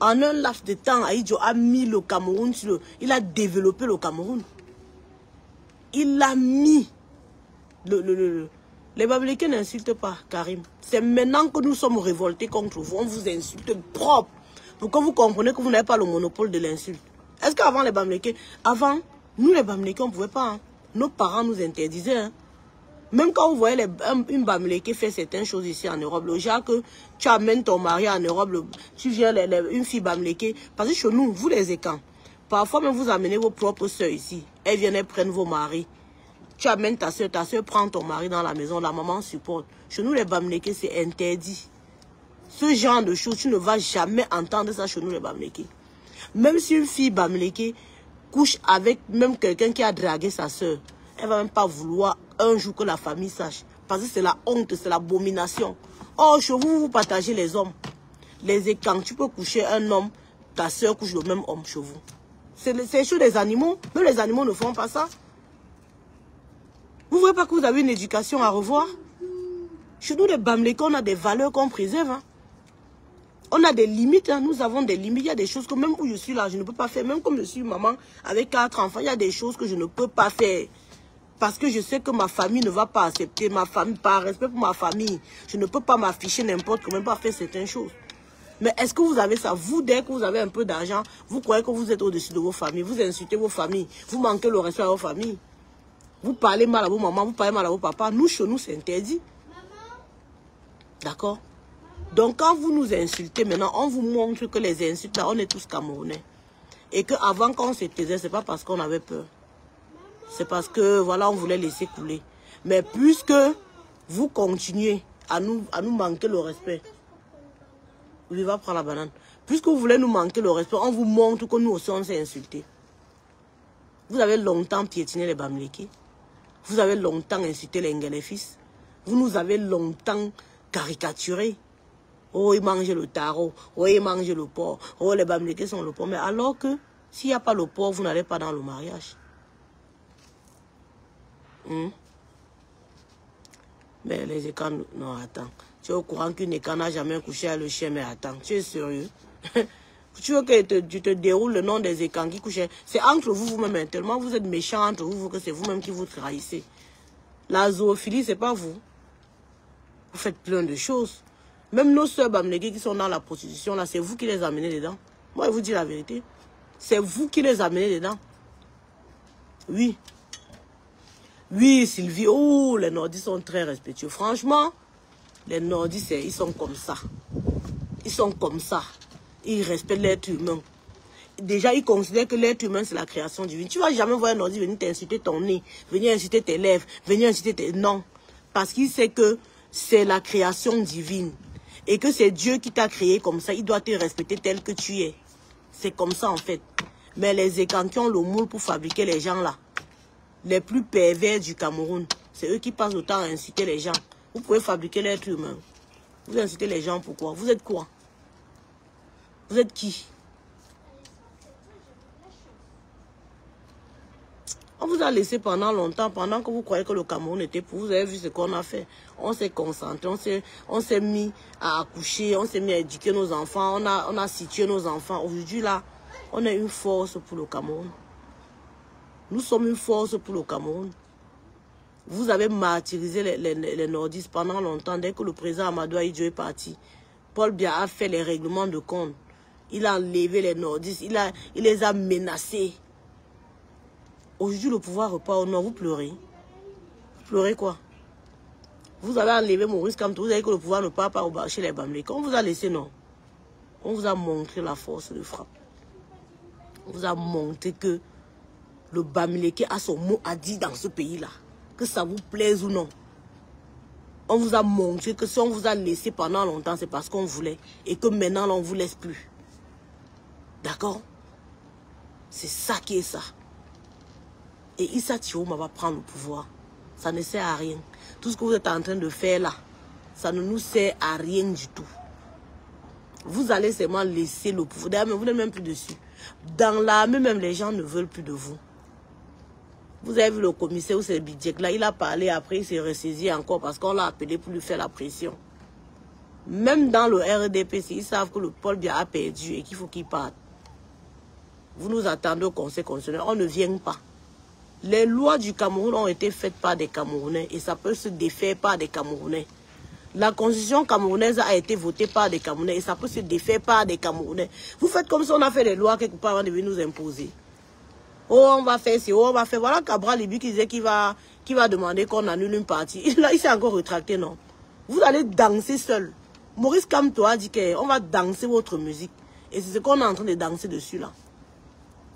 En un laps de temps, Aïdjo a mis le Cameroun sur le... Il a développé le Cameroun. Il a mis... Les Bamileke n'insultent pas, Karim. C'est maintenant que nous sommes révoltés contre vous. On vous insulte propre. Pour que vous compreniez que vous n'avez pas le monopole de l'insulte. Est-ce qu'avant les Bamileke... Avant, nous les Bamileke, on ne pouvait pas. Hein. Nos parents nous interdisaient. Hein. Même quand vous voyez une Bamileke fait certaines choses ici en Europe, le genre que tu amènes ton mari en Europe, tu viens une fille Bamileke, parce que chez nous, vous les écans, parfois même vous amenez vos propres soeurs ici, elles viennent, elles prennent vos maris. Tu amènes ta soeur prend ton mari dans la maison, la maman supporte. Chez nous les Bamileke, c'est interdit. Ce genre de choses, tu ne vas jamais entendre ça chez nous les Bamileke. Même si une fille Bamileke couche avec même quelqu'un qui a dragué sa soeur, elle ne va même pas vouloir un jour que la famille sache. Parce que c'est la honte, c'est l'abomination. Oh, chez vous, vous partagez les hommes. Quand tu peux coucher un homme, ta soeur couche le même homme chez vous. C'est chez des animaux. Même les animaux ne font pas ça. Vous ne voyez pas que vous avez une éducation à revoir? Chez nous, les Bamileke, on a des valeurs qu'on préserve. Hein. On a des limites, hein. Nous avons des limites. Il y a des choses que même où je suis là, je ne peux pas faire. Même comme je suis maman avec 4 enfants, il y a des choses que je ne peux pas faire. Parce que je sais que ma famille ne va pas accepter. Ma famille, par respect pour ma famille, je ne peux pas m'afficher n'importe comment, pas faire certaines choses. Mais est-ce que vous avez ça? Vous, dès que vous avez un peu d'argent, vous croyez que vous êtes au-dessus de vos familles. Vous insultez vos familles. Vous manquez le respect à vos familles. Vous parlez mal à vos mamans, vous parlez mal à vos papas. Nous, chez nous, c'est interdit. D'accord? Donc, quand vous nous insultez, maintenant, on vous montre que les insultes, là, on est tous Camerounais. Et qu'avant, quand on se taisait, ce n'est pas parce qu'on avait peur. C'est parce que, voilà, on voulait laisser couler. Mais puisque vous continuez à nous manquer le respect, il va prendre la banane. Puisque vous voulez nous manquer le respect, on vous montre que nous aussi, on s'est insultés. Vous avez longtemps piétiné les Bamileke. Vous avez longtemps insulté les Ngelefis. Vous nous avez longtemps caricaturé. Oh, ils mangent le taro. Oh, ils mangent le porc. Oh, les Bamileke sont le porc. Mais alors que, s'il n'y a pas le porc, vous n'allez pas dans le mariage. Mais les écans... Non, attends. Tu es au courant qu'une écan n'a jamais couché avec le chien, mais attends. Tu es sérieux? Tu veux que tu te déroules le nom des écans qui couchaient? C'est entre vous-même. Tellement vous êtes méchants entre vous que c'est vous-même qui vous trahissez. La zoophilie, c'est pas vous. Vous faites plein de choses. Même nos soeurs Bamileke qui sont dans la prostitution, là, c'est vous qui les amenez dedans. Moi, je vous dis la vérité. C'est vous qui les amenez dedans. Oui. Oui, Sylvie. Oh, les Nordistes sont très respectueux. Franchement, les Nordistes, ils sont comme ça. Ils sont comme ça. Ils respectent l'être humain. Déjà, ils considèrent que l'être humain, c'est la création divine. Tu ne vas jamais voir un Nordiste venir t'insulter ton nez, venir insulter tes lèvres, venir insulter tes... Non. Parce qu'il sait que c'est la création divine. Et que c'est Dieu qui t'a créé comme ça. Il doit te respecter tel que tu es. C'est comme ça, en fait. Mais les écans qui ont le moule pour fabriquer les gens là, les plus pervers du Cameroun, c'est eux qui passent le temps à insulter les gens. Vous pouvez fabriquer l'être humain. Vous insultez les gens pourquoi? Vous êtes quoi? Vous êtes qui? On vous a laissé pendant longtemps, pendant que vous croyez que le Cameroun était pour vous. Vous avez vu ce qu'on a fait. On s'est concentré, on s'est mis à accoucher, on s'est mis à éduquer nos enfants, on a situé nos enfants. Aujourd'hui, là, on est une force pour le Cameroun. Nous sommes une force pour le Cameroun. Vous avez martyrisé les Nordistes pendant longtemps. Dès que le président Amadou Ahidjo est parti, Paul Biya a fait les règlements de compte. Il a enlevé les Nordistes, il les a menacés. Aujourd'hui, le pouvoir repart au nord. Vous pleurez. Vous pleurez quoi? Vous avez enlevé Maurice Kamto. Vous avez dit que le pouvoir ne part pas chez les Bamileke. On vous a laissé, non? On vous a montré la force de frappe. On vous a montré que le Bamileke a son mot à dire dans ce pays-là. Que ça vous plaise ou non. On vous a montré que si on vous a laissé pendant longtemps, c'est parce qu'on voulait. Et que maintenant, là, on ne vous laisse plus. D'accord? C'est ça qui est ça. Et Issa Thioma va prendre le pouvoir. Ça ne sert à rien. Tout ce que vous êtes en train de faire là, ça ne nous sert à rien du tout. Vous allez seulement laisser le pouvoir. D'ailleurs, vous n'êtes même plus dessus. Dans l'armée, même les gens ne veulent plus de vous. Vous avez vu le commissaire ou c'est Bidjek là, il a parlé après, il s'est ressaisi encore parce qu'on l'a appelé pour lui faire la pression. Même dans le RDPC, ils savent que le Paul Biya a perdu et qu'il faut qu'il parte. Vous nous attendez au Conseil constitutionnel, on ne vient pas. Les lois du Cameroun ont été faites par des Camerounais et ça peut se défaire par des Camerounais. La constitution camerounaise a été votée par des Camerounais et ça peut se défaire par des Camerounais. Vous faites comme si on a fait des lois quelque part avant de venir nous imposer. Oh, on va faire ci, oh, on va faire... Voilà Cabral Libi qui disait qu'il va demander qu'on annule une partie. Là, il s'est encore rétracté, non? Vous allez danser seul. Maurice Kamto a dit qu'on va danser votre musique. Et c'est ce qu'on est en train de danser dessus, là.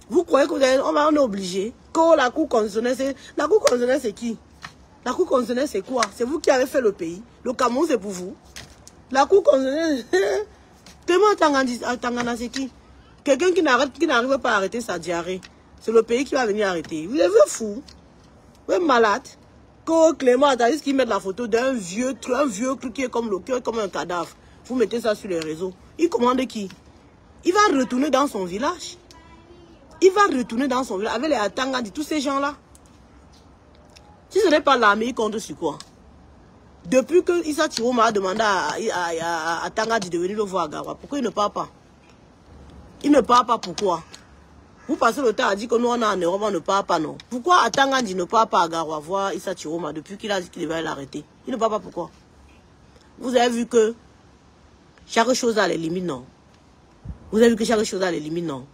Vous croyez qu'on est obligé? Que la Cour constitutionnelle, c'est... La Cour constitutionnelle, c'est qui? La Cour constitutionnelle, c'est quoi? C'est vous qui avez fait le pays. Le Cameroun, c'est pour vous. La Cour constitutionnelle... Tellement Tangana, c'est qui? Quelqu'un qui n'arrive pas à arrêter sa diarrhée. C'est le pays qui va venir arrêter. Vous êtes fou. Vous êtes malade. Quand Clément Attali qui met la photo d'un vieux truc qui est comme le cœur, comme un cadavre. Vous mettez ça sur les réseaux. Il commande qui? Il va retourner dans son village. Il va retourner dans son village avec les Atangandi, tous ces gens-là. Si ce n'est pas l'armée, il compte sur quoi? Depuis que Issa Chiroma a demandé à Tangandji de venir le voir à Garoua, pourquoi il ne part pas? Il ne part pas, pourquoi? Vous passez le temps à dire que nous, on est en Europe, on ne part pas, non. Pourquoi Tangandji ne part pas à Garoua voir Issa Chiroma depuis qu'il a dit qu'il devait l'arrêter? Il ne part pas, pourquoi? Vous avez vu que chaque chose a les limites, non? Vous avez vu que chaque chose a les limites, non?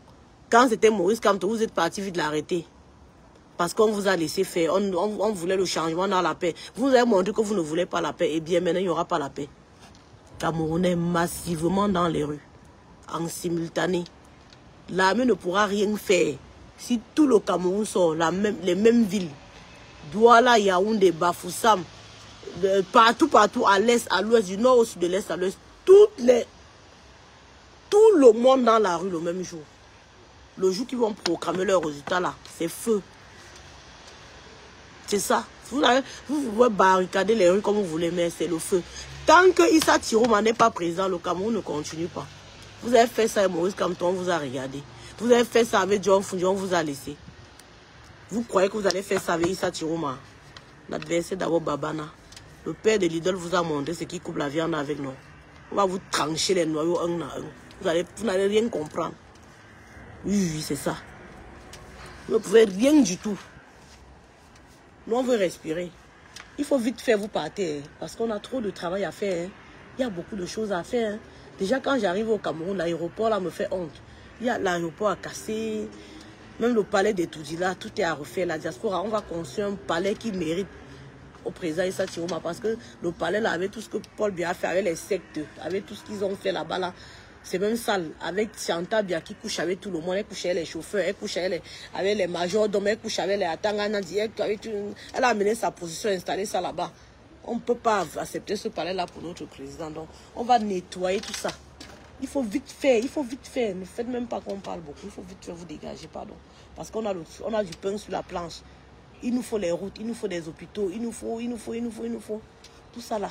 Quand c'était Maurice Kamto, vous êtes parti vite l'arrêter. Parce qu'on vous a laissé faire. On voulait le changement dans la paix. Vous avez montré que vous ne voulez pas la paix. Et bien maintenant, il n'y aura pas la paix. Camerounais massivement dans les rues. En simultané. L'armée ne pourra rien faire. Si tout le Cameroun sort, les mêmes villes. Douala, Yaoundé, Bafoussam. Partout, à l'est, à l'ouest, du nord au sud, de l'est à l'ouest. Tout le monde dans la rue le même jour. Le jour qu'ils vont proclamer leurs résultats là, c'est feu. C'est ça. Vous pouvez barricader les rues comme vous voulez, mais c'est le feu. Tant que Issa Chiroma n'est pas présent, le Cameroun ne continue pas. Vous avez fait ça avec Maurice Kamto, on vous a regardé. Vous avez fait ça avec John Fundi, on vous a laissé. Vous croyez que vous allez faire ça avec Issa Chiroma? L'adversaire d'abord Babana. Le père de l'idole vous a montré ce qui coupe la viande avec nous. On va vous trancher les noyaux un à un. Vous n'allez rien comprendre. Oui, c'est ça. Vous ne pouvez rien du tout. Nous, on veut respirer. Il faut vite faire, vous partez. Parce qu'on a trop de travail à faire. Il y a beaucoup de choses à faire. Déjà, quand j'arrive au Cameroun, l'aéroport là me fait honte. Il y a l'aéroport à casser. Même le palais des Toudila, tout est à refaire. La diaspora, on va construire un palais qui mérite au président Issa Chiroma. Parce que le palais là, avec tout ce que Paul Biya a fait, avec les sectes, avec tout ce qu'ils ont fait là-bas là. C'est même sale. Avec Chantal Biya qui couche avec tout le monde. Elle couche avec les chauffeurs, elle couche avec les majordomes, elle couche avec les Atangandji. Elle a amené sa position, installé ça là-bas. On ne peut pas accepter ce palais-là pour notre président. Donc, on va nettoyer tout ça. Il faut vite faire, il faut vite faire. Ne faites même pas qu'on parle beaucoup. Il faut vite faire, vous dégager, pardon. Parce qu'on a du pain sur la planche. Il nous faut les routes, il nous faut des hôpitaux, il nous faut. Tout ça là.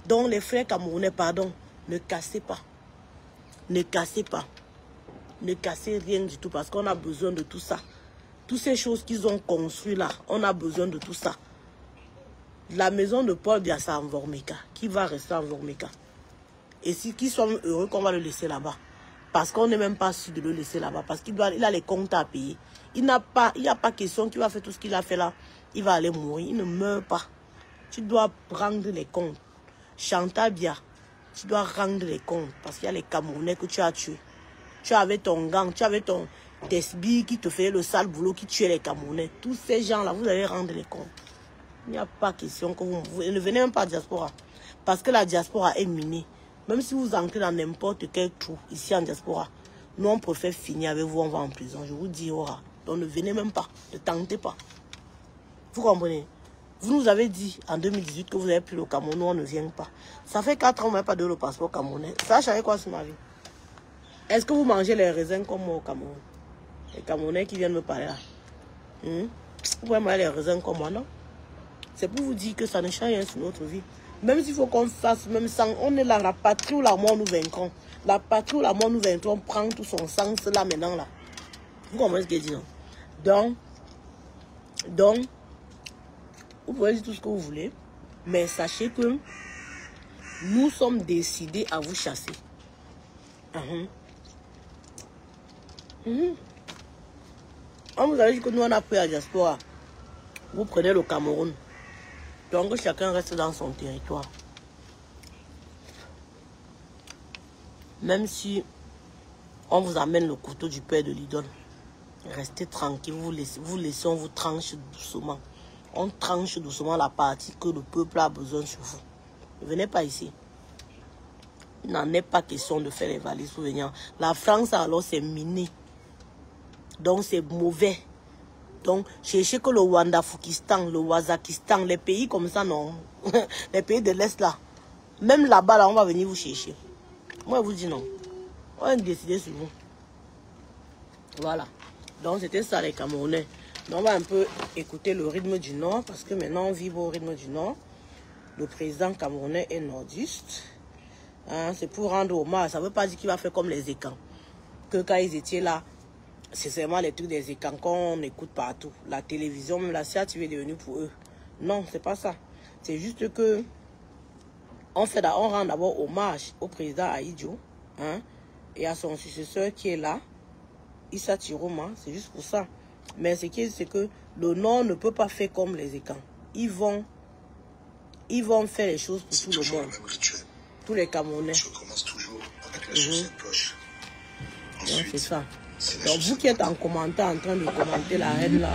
Donc, les frères camerounais, pardon, ne cassez pas. Ne cassez pas. Ne cassez rien du tout parce qu'on a besoin de tout ça. Toutes ces choses qu'ils ont construites là, on a besoin de tout ça. La maison de Paul Biya, c'est en Vormeka. Qui va rester en Vormeka? Et si qu'ils sont heureux qu'on va le laisser là-bas. Parce qu'on n'est même pas sûr de le laisser là-bas. Parce qu'il a les comptes à payer. Il n'y a pas question qu'il va faire tout ce qu'il a fait là. Il va aller mourir. Il ne meurt pas. Tu dois rendre les comptes. Chantal Biya. Tu dois rendre les comptes parce qu'il y a les Camerounais que tu as tués. Tu avais ton gang, tu avais ton Tesbi qui te faisait le sale boulot, qui tuait les Camerounais. Tous ces gens-là, vous allez rendre les comptes. Il n'y a pas question que vous ne venez même pas à la diaspora. Parce que la diaspora est minée. Même si vous entrez dans n'importe quel trou ici en diaspora, nous on préfère finir avec vous, on va en prison. Je vous dis, aura. Donc ne venez même pas, ne tentez pas. Vous comprenez? Vous nous avez dit en 2018 que vous avez pris le Cameroun, nous on ne vient pas. Ça fait 4 ans, on n'a pas donné le passeport camerounais. Ça, je savais quoi sur ma vie? Est-ce que vous mangez les raisins comme moi au Cameroun? Les Camerounais qui viennent me parler là. Vous pouvez manger les raisins comme moi, non? C'est pour vous dire que ça ne change rien sur notre vie. Même s'il faut qu'on fasse, même sang, on est là, la patrie ou la mort nous vaincrons. La patrie ou la mort nous vaincrons, on prend tout son sens là maintenant là. Vous comprenez ce que je dis, non? Donc, vous pouvez dire tout ce que vous voulez, mais sachez que nous sommes décidés à vous chasser. On vous a dit que nous on a pris la diaspora. Vous prenez le Cameroun. Donc chacun reste dans son territoire. Même si on vous amène le couteau du père de l'idole, restez tranquille, vous laissez, on vous tranche doucement. On tranche doucement la partie que le peuple a besoin sur vous. Ne venez pas ici. Il n'en est pas question de faire les valises pour venir. La France, alors, c'est miné. Donc, c'est mauvais. Donc, cherchez que le Wandafukistan, le Wazakistan, les pays comme ça, non. Les pays de l'Est, là. Même là-bas, là, on va venir vous chercher. Moi, je vous dis non. On va décider sur vous. Voilà. Donc, c'était ça, les Camerounais. Donc, on va un peu écouter le rythme du Nord, parce que maintenant, on vit au rythme du Nord. Le président camerounais est nordiste. Hein, c'est pour rendre hommage. Ça ne veut pas dire qu'il va faire comme les Écans. Que quand ils étaient là, c'est seulement les trucs des écrans qu'on écoute partout. La télévision, même la CATV est devenue pour eux. Non, c'est pas ça. C'est juste que on rend d'abord hommage au président Ahidjo, hein, et à son successeur qui est là, Issa Chiroma. C'est juste pour ça. Mais ce qui est, c'est que le Nord ne peut pas faire comme les écrans. Ils vont faire les choses pour tout le monde. Tous les Camerounais. Je commence toujours avec la chaussette poche. Ouais, c'est ça. Donc vous qui êtes en commentaire, en train de commenter la reine là,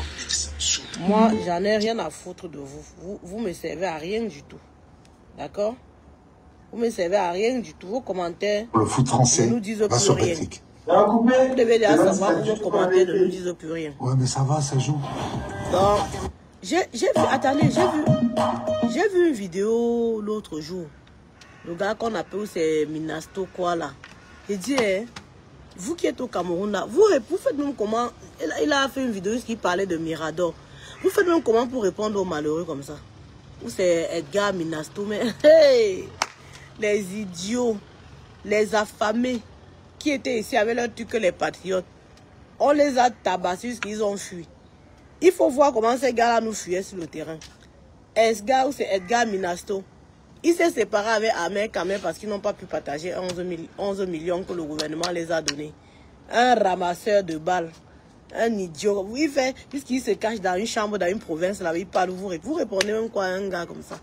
moi j'en ai rien à foutre de vous. Vous me servez à rien du tout. D'accord? Vous me servez à rien du tout. Vos commentaires le foot français ne nous disent va plus sur rien. Betclic. Vous devez déjà savoir que vos commentaires ne nous disent plus rien. Ouais, mais ça va, ça joue. Donc, j'ai vu une vidéo l'autre jour. Le gars qu'on appelle, c'est Minasto quoi là. Il dit, hein, vous qui êtes au Cameroun là, vous faites même comment. Il a fait une vidéo qui parlait de Mirador. Vous faites même comment pour répondre aux malheureux comme ça. Ou c'est Edgar Minasto, mais hey, les idiots, les affamés qui étaient ici avec leur truc que les patriotes, on les a tabassés jusqu'ils ont fui. Il faut voir comment ces gars-là nous fuyaient sur le terrain. Est-ce ou c'est Edgar Minasto? Il s'est séparé avec Ahmed Kamel parce qu'ils n'ont pas pu partager 11 millions que le gouvernement les a donnés. Un ramasseur de balles. Un idiot. Il fait, puisqu'il se cache dans une chambre, dans une province, là, il parle, vous répondez même quoi à un gars comme ça?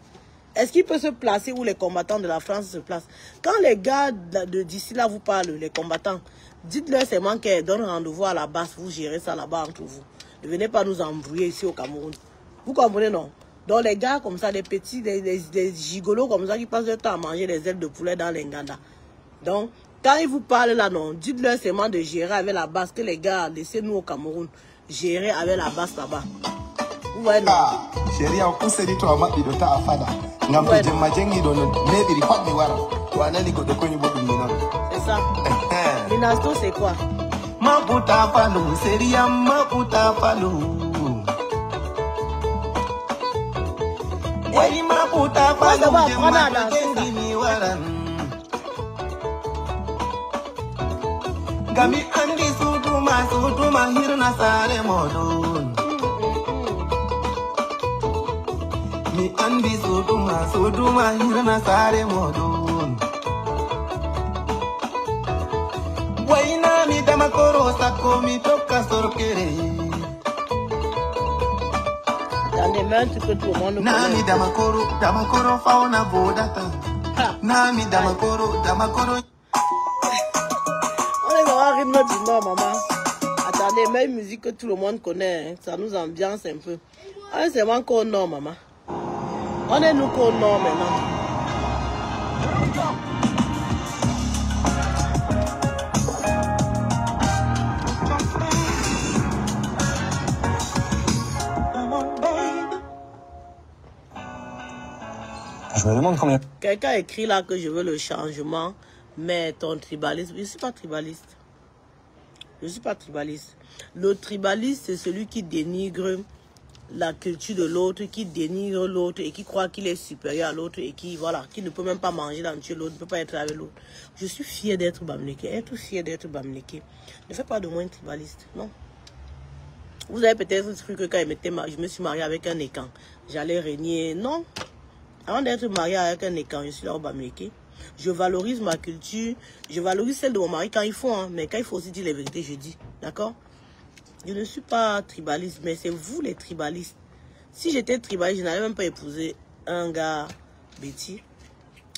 Est-ce qu'il peut se placer où les combattants de la France se placent? Quand les gars d'ici là vous parlent, les combattants, dites-leur seulement qu'ils donnent rendez-vous à la base, vous gérez ça là-bas entre vous. Ne venez pas nous embrouiller ici au Cameroun. Vous comprenez, non? Donc les gars comme ça, des petits, des gigolos comme ça qui passent leur temps à manger des ailes de poulet dans les Nganda. Donc, quand ils vous parlent là, non, dites-leur seulement de gérer avec la base, que les gars, laissez-nous au Cameroun, gérer avec la base là-bas. Vous voyez, non? Chérie, on peut se dire toi, ma idota afada. N'ampe jemma jengi dono, maybe pas de wara. Toi, n'allez pas de connu beaucoup de minons. C'est ça. Minasto, c'est quoi? Ma puta falou, seria ma puta falou. Ma puta falou, jemma jengi waran. Gami andi sutuma hirna sare modun. Mi andi sutuma hirna sare modun. Waina mi damakoro sako mi toka sorkere. Dans les mains, tu peux tout le monde connaître. Nami damakoro fauna bodata. Nami damakoro. On est dans un rythme du Nord, maman. Attendez, mais une musique que tout le monde connaît, hein. Ça nous ambiance un peu. On est seulement qu'au Nord, maman. On est nous qu'au Nord maintenant. Je me demande combien. Quelqu'un écrit là que je veux le changement, mais ton tribalisme. Je ne suis pas tribaliste. Je ne suis pas tribaliste. Le tribaliste, c'est celui qui dénigre la culture de l'autre, qui dénigre l'autre et qui croit qu'il est supérieur à l'autre et qui, voilà, qui ne peut même pas manger dans l'autre, ne peut pas être avec l'autre. Je suis fier d'être Bamileke. Être fier d'être Bamileke ne fait pas de moi un tribaliste, non. Vous avez peut-être cru que quand je me suis mariée avec un écan, j'allais régner. Non. Avant d'être mariée avec un écan, je suis là au Bamileke. Je valorise ma culture, je valorise celle de mon mari quand il faut, hein, mais quand il faut aussi dire les vérités, je dis. D'accord? Je ne suis pas tribaliste, mais c'est vous les tribalistes. Si j'étais tribaliste, je n'allais même pas épouser un gars Betty.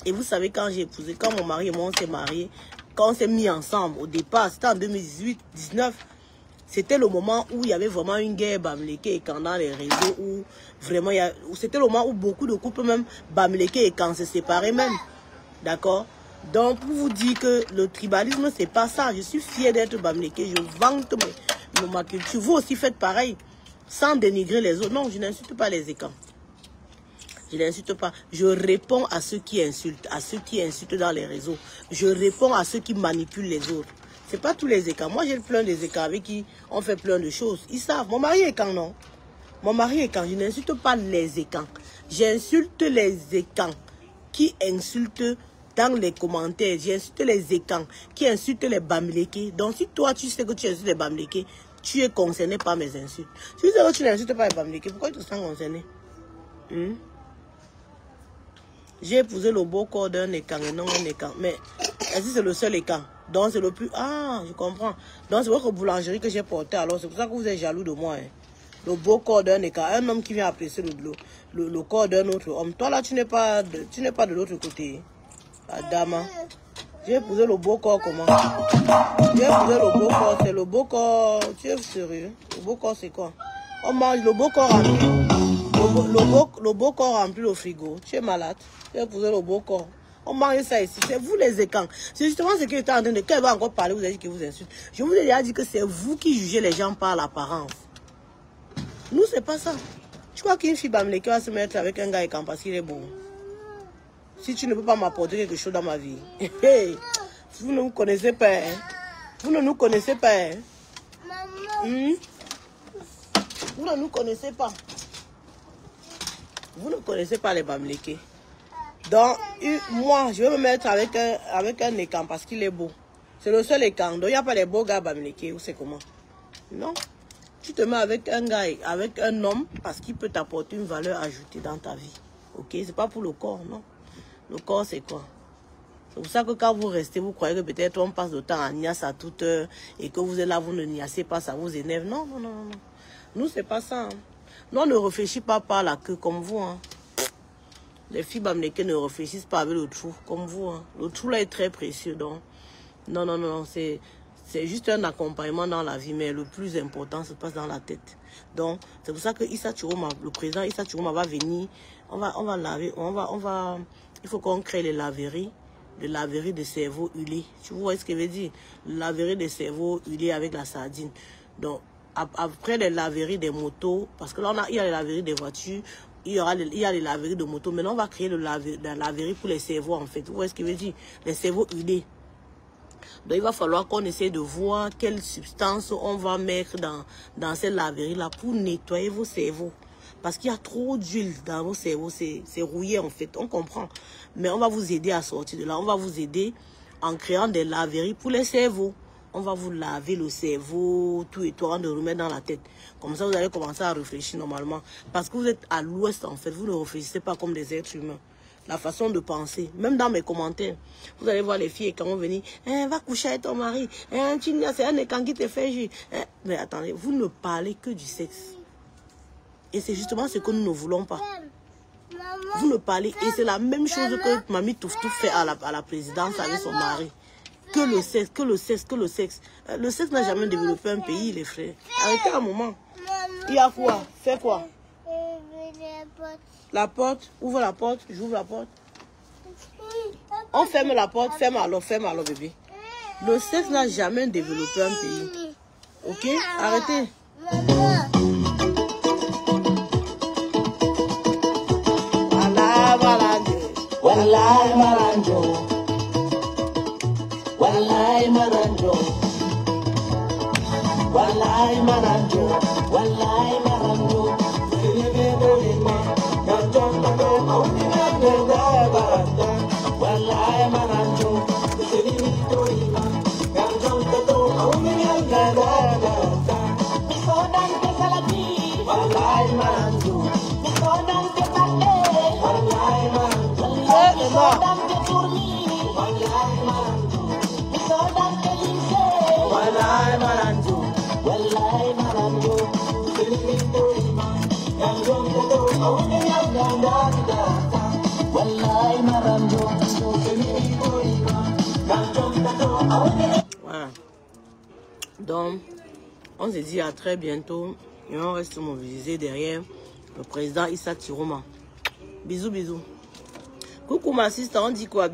Et vous savez, quand j'ai épousé, quand mon mari et moi on s'est mariés, quand on s'est mis ensemble, au départ, c'était en 2018-19, c'était le moment où il y avait vraiment une guerre Bamileke et Kan dans les réseaux, où vraiment, c'était le moment où beaucoup de couples, même Bamileke et Kan, se séparaient même. D'accord? Donc, pour vous dire que le tribalisme, c'est pas ça. Je suis fier d'être Bamileke, je vante ma culture. Vous aussi faites pareil, sans dénigrer les autres. Non, je n'insulte pas les écans. Je n'insulte pas. Je réponds à ceux qui insultent, à ceux qui insultent dans les réseaux. Je réponds à ceux qui manipulent les autres. C'est pas tous les écans. Moi, j'ai plein des écans avec qui on fait plein de choses. Ils savent. Mon mari est quand, non? Mon mari est quand. Je n'insulte pas les écans. J'insulte les écans qui insultent dans les commentaires, j'ai insulté les écans qui insultent les Bamileke. Donc si toi tu sais que tu insultes les Bamileke, tu es concerné par mes insultes. Si tu sais que tu n'insultes pas les Bamileke, pourquoi tu te sens concerné? J'ai épousé le beau corps d'un écan et non un écan. Mais est-ce que c'est le seul écan? Donc c'est le plus... Ah, je comprends. Donc c'est votre boulangerie que j'ai porté. Alors c'est pour ça que vous êtes jaloux de moi. Hein. Le beau corps d'un écan. Un homme qui vient apprécier le corps d'un autre homme. Toi là, tu n'es pas de l'autre côté. La dame. J'ai épousé le beau corps comment? J'ai épousé le beau corps. C'est le beau corps. Tu es sérieux? Le beau corps c'est quoi? On mange le beau corps rempli. Le beau corps rempli le frigo. Tu es malade. J'ai épousé le beau corps. On mange ça ici. C'est vous les écans. C'est justement ce qu'il était en train de... Quand il va encore parler, vous avez dit que vous insulte. Je vous ai déjà dit que c'est vous qui jugez les gens par l'apparence. Nous, c'est pas ça. Tu crois qu'une fille Bamileke va se mettre avec un gars écan parce qu'il est beau? Si tu ne peux pas m'apporter quelque chose dans ma vie. Vous ne nous connaissez pas. Hein? Vous ne nous connaissez pas. Hein? Vous ne nous connaissez pas. Vous ne connaissez pas les Bamileke. Donc, moi, je vais me mettre avec un écan parce qu'il est beau. C'est le seul écan. Donc, il n'y a pas les beaux gars Bamileke. Ou c'est comment? Non. Tu te mets avec un gars, avec un homme parce qu'il peut t'apporter une valeur ajoutée dans ta vie. Ok? C'est pas pour le corps, non. Le corps, c'est quoi? C'est pour ça que quand vous restez, vous croyez que peut-être on passe le temps à niasse à toute heure et que vous êtes là, vous ne niassez pas, ça vous énerve. Non, non, non, non. Nous, c'est pas ça. Hein. Nous, on ne réfléchit pas par la queue comme vous. Hein. Les filles Bamileke ne réfléchissent pas avec le trou comme vous. Hein. Le trou là est très précieux. Donc, non, non, non, c'est juste un accompagnement dans la vie, mais le plus important se passe dans la tête. Donc, c'est pour ça que Issa Chiroma, le président Issa Chiroma va venir. On va laver, il faut qu'on crée les laveries. Le laverie de cerveau huilé. Tu vois ce que je veux dire? Le laverie de cerveau huilé avec la sardine. Donc, après les laveries des motos, parce que là, il y a les laveries des voitures, il y a les laveries de motos. Maintenant, on va créer la laverie pour les cerveaux, en fait. Vous voyez ce que je veux dire? Les cerveaux huilés. Donc, il va falloir qu'on essaie de voir quelle substance on va mettre dans cette laverie-là pour nettoyer vos cerveaux. Parce qu'il y a trop d'huile dans vos cerveaux, c'est rouillé en fait, on comprend. Mais on va vous aider à sortir de là. On va vous aider en créant des laveries pour les cerveaux. On va vous laver le cerveau, tout et tout, avant de remettre dans la tête. Comme ça, vous allez commencer à réfléchir normalement. Parce que vous êtes à l'ouest en fait, vous ne réfléchissez pas comme des êtres humains. La façon de penser, même dans mes commentaires, vous allez voir les filles quand vont venir, va coucher avec ton mari, c'est un écan qui te fait jouir. Mais attendez, vous ne parlez que du sexe. Et c'est justement ce que nous ne voulons pas. Vous ne parlez, et c'est la même chose que Mamie Touftouf fait à la présidence avec son mari. Que le sexe, que le sexe, que le sexe. Le sexe n'a jamais développé un pays, les frères. Arrêtez un moment. Il y a quoi? Fais quoi? La porte, ouvre la porte, j'ouvre la porte. On ferme la porte, ferme alors bébé. Le sexe n'a jamais développé un pays. Ok? Arrêtez. Wallahi maranjo, wallahi maranjo, wallahi maranjo, wallahi maranjo. Wallahi maranjo, Voilà. Donc, on se dit à très bientôt et on reste mobilisé derrière le président Issa Chiroma. Bisous, bisous. Coucou ma sister, on dit quoi?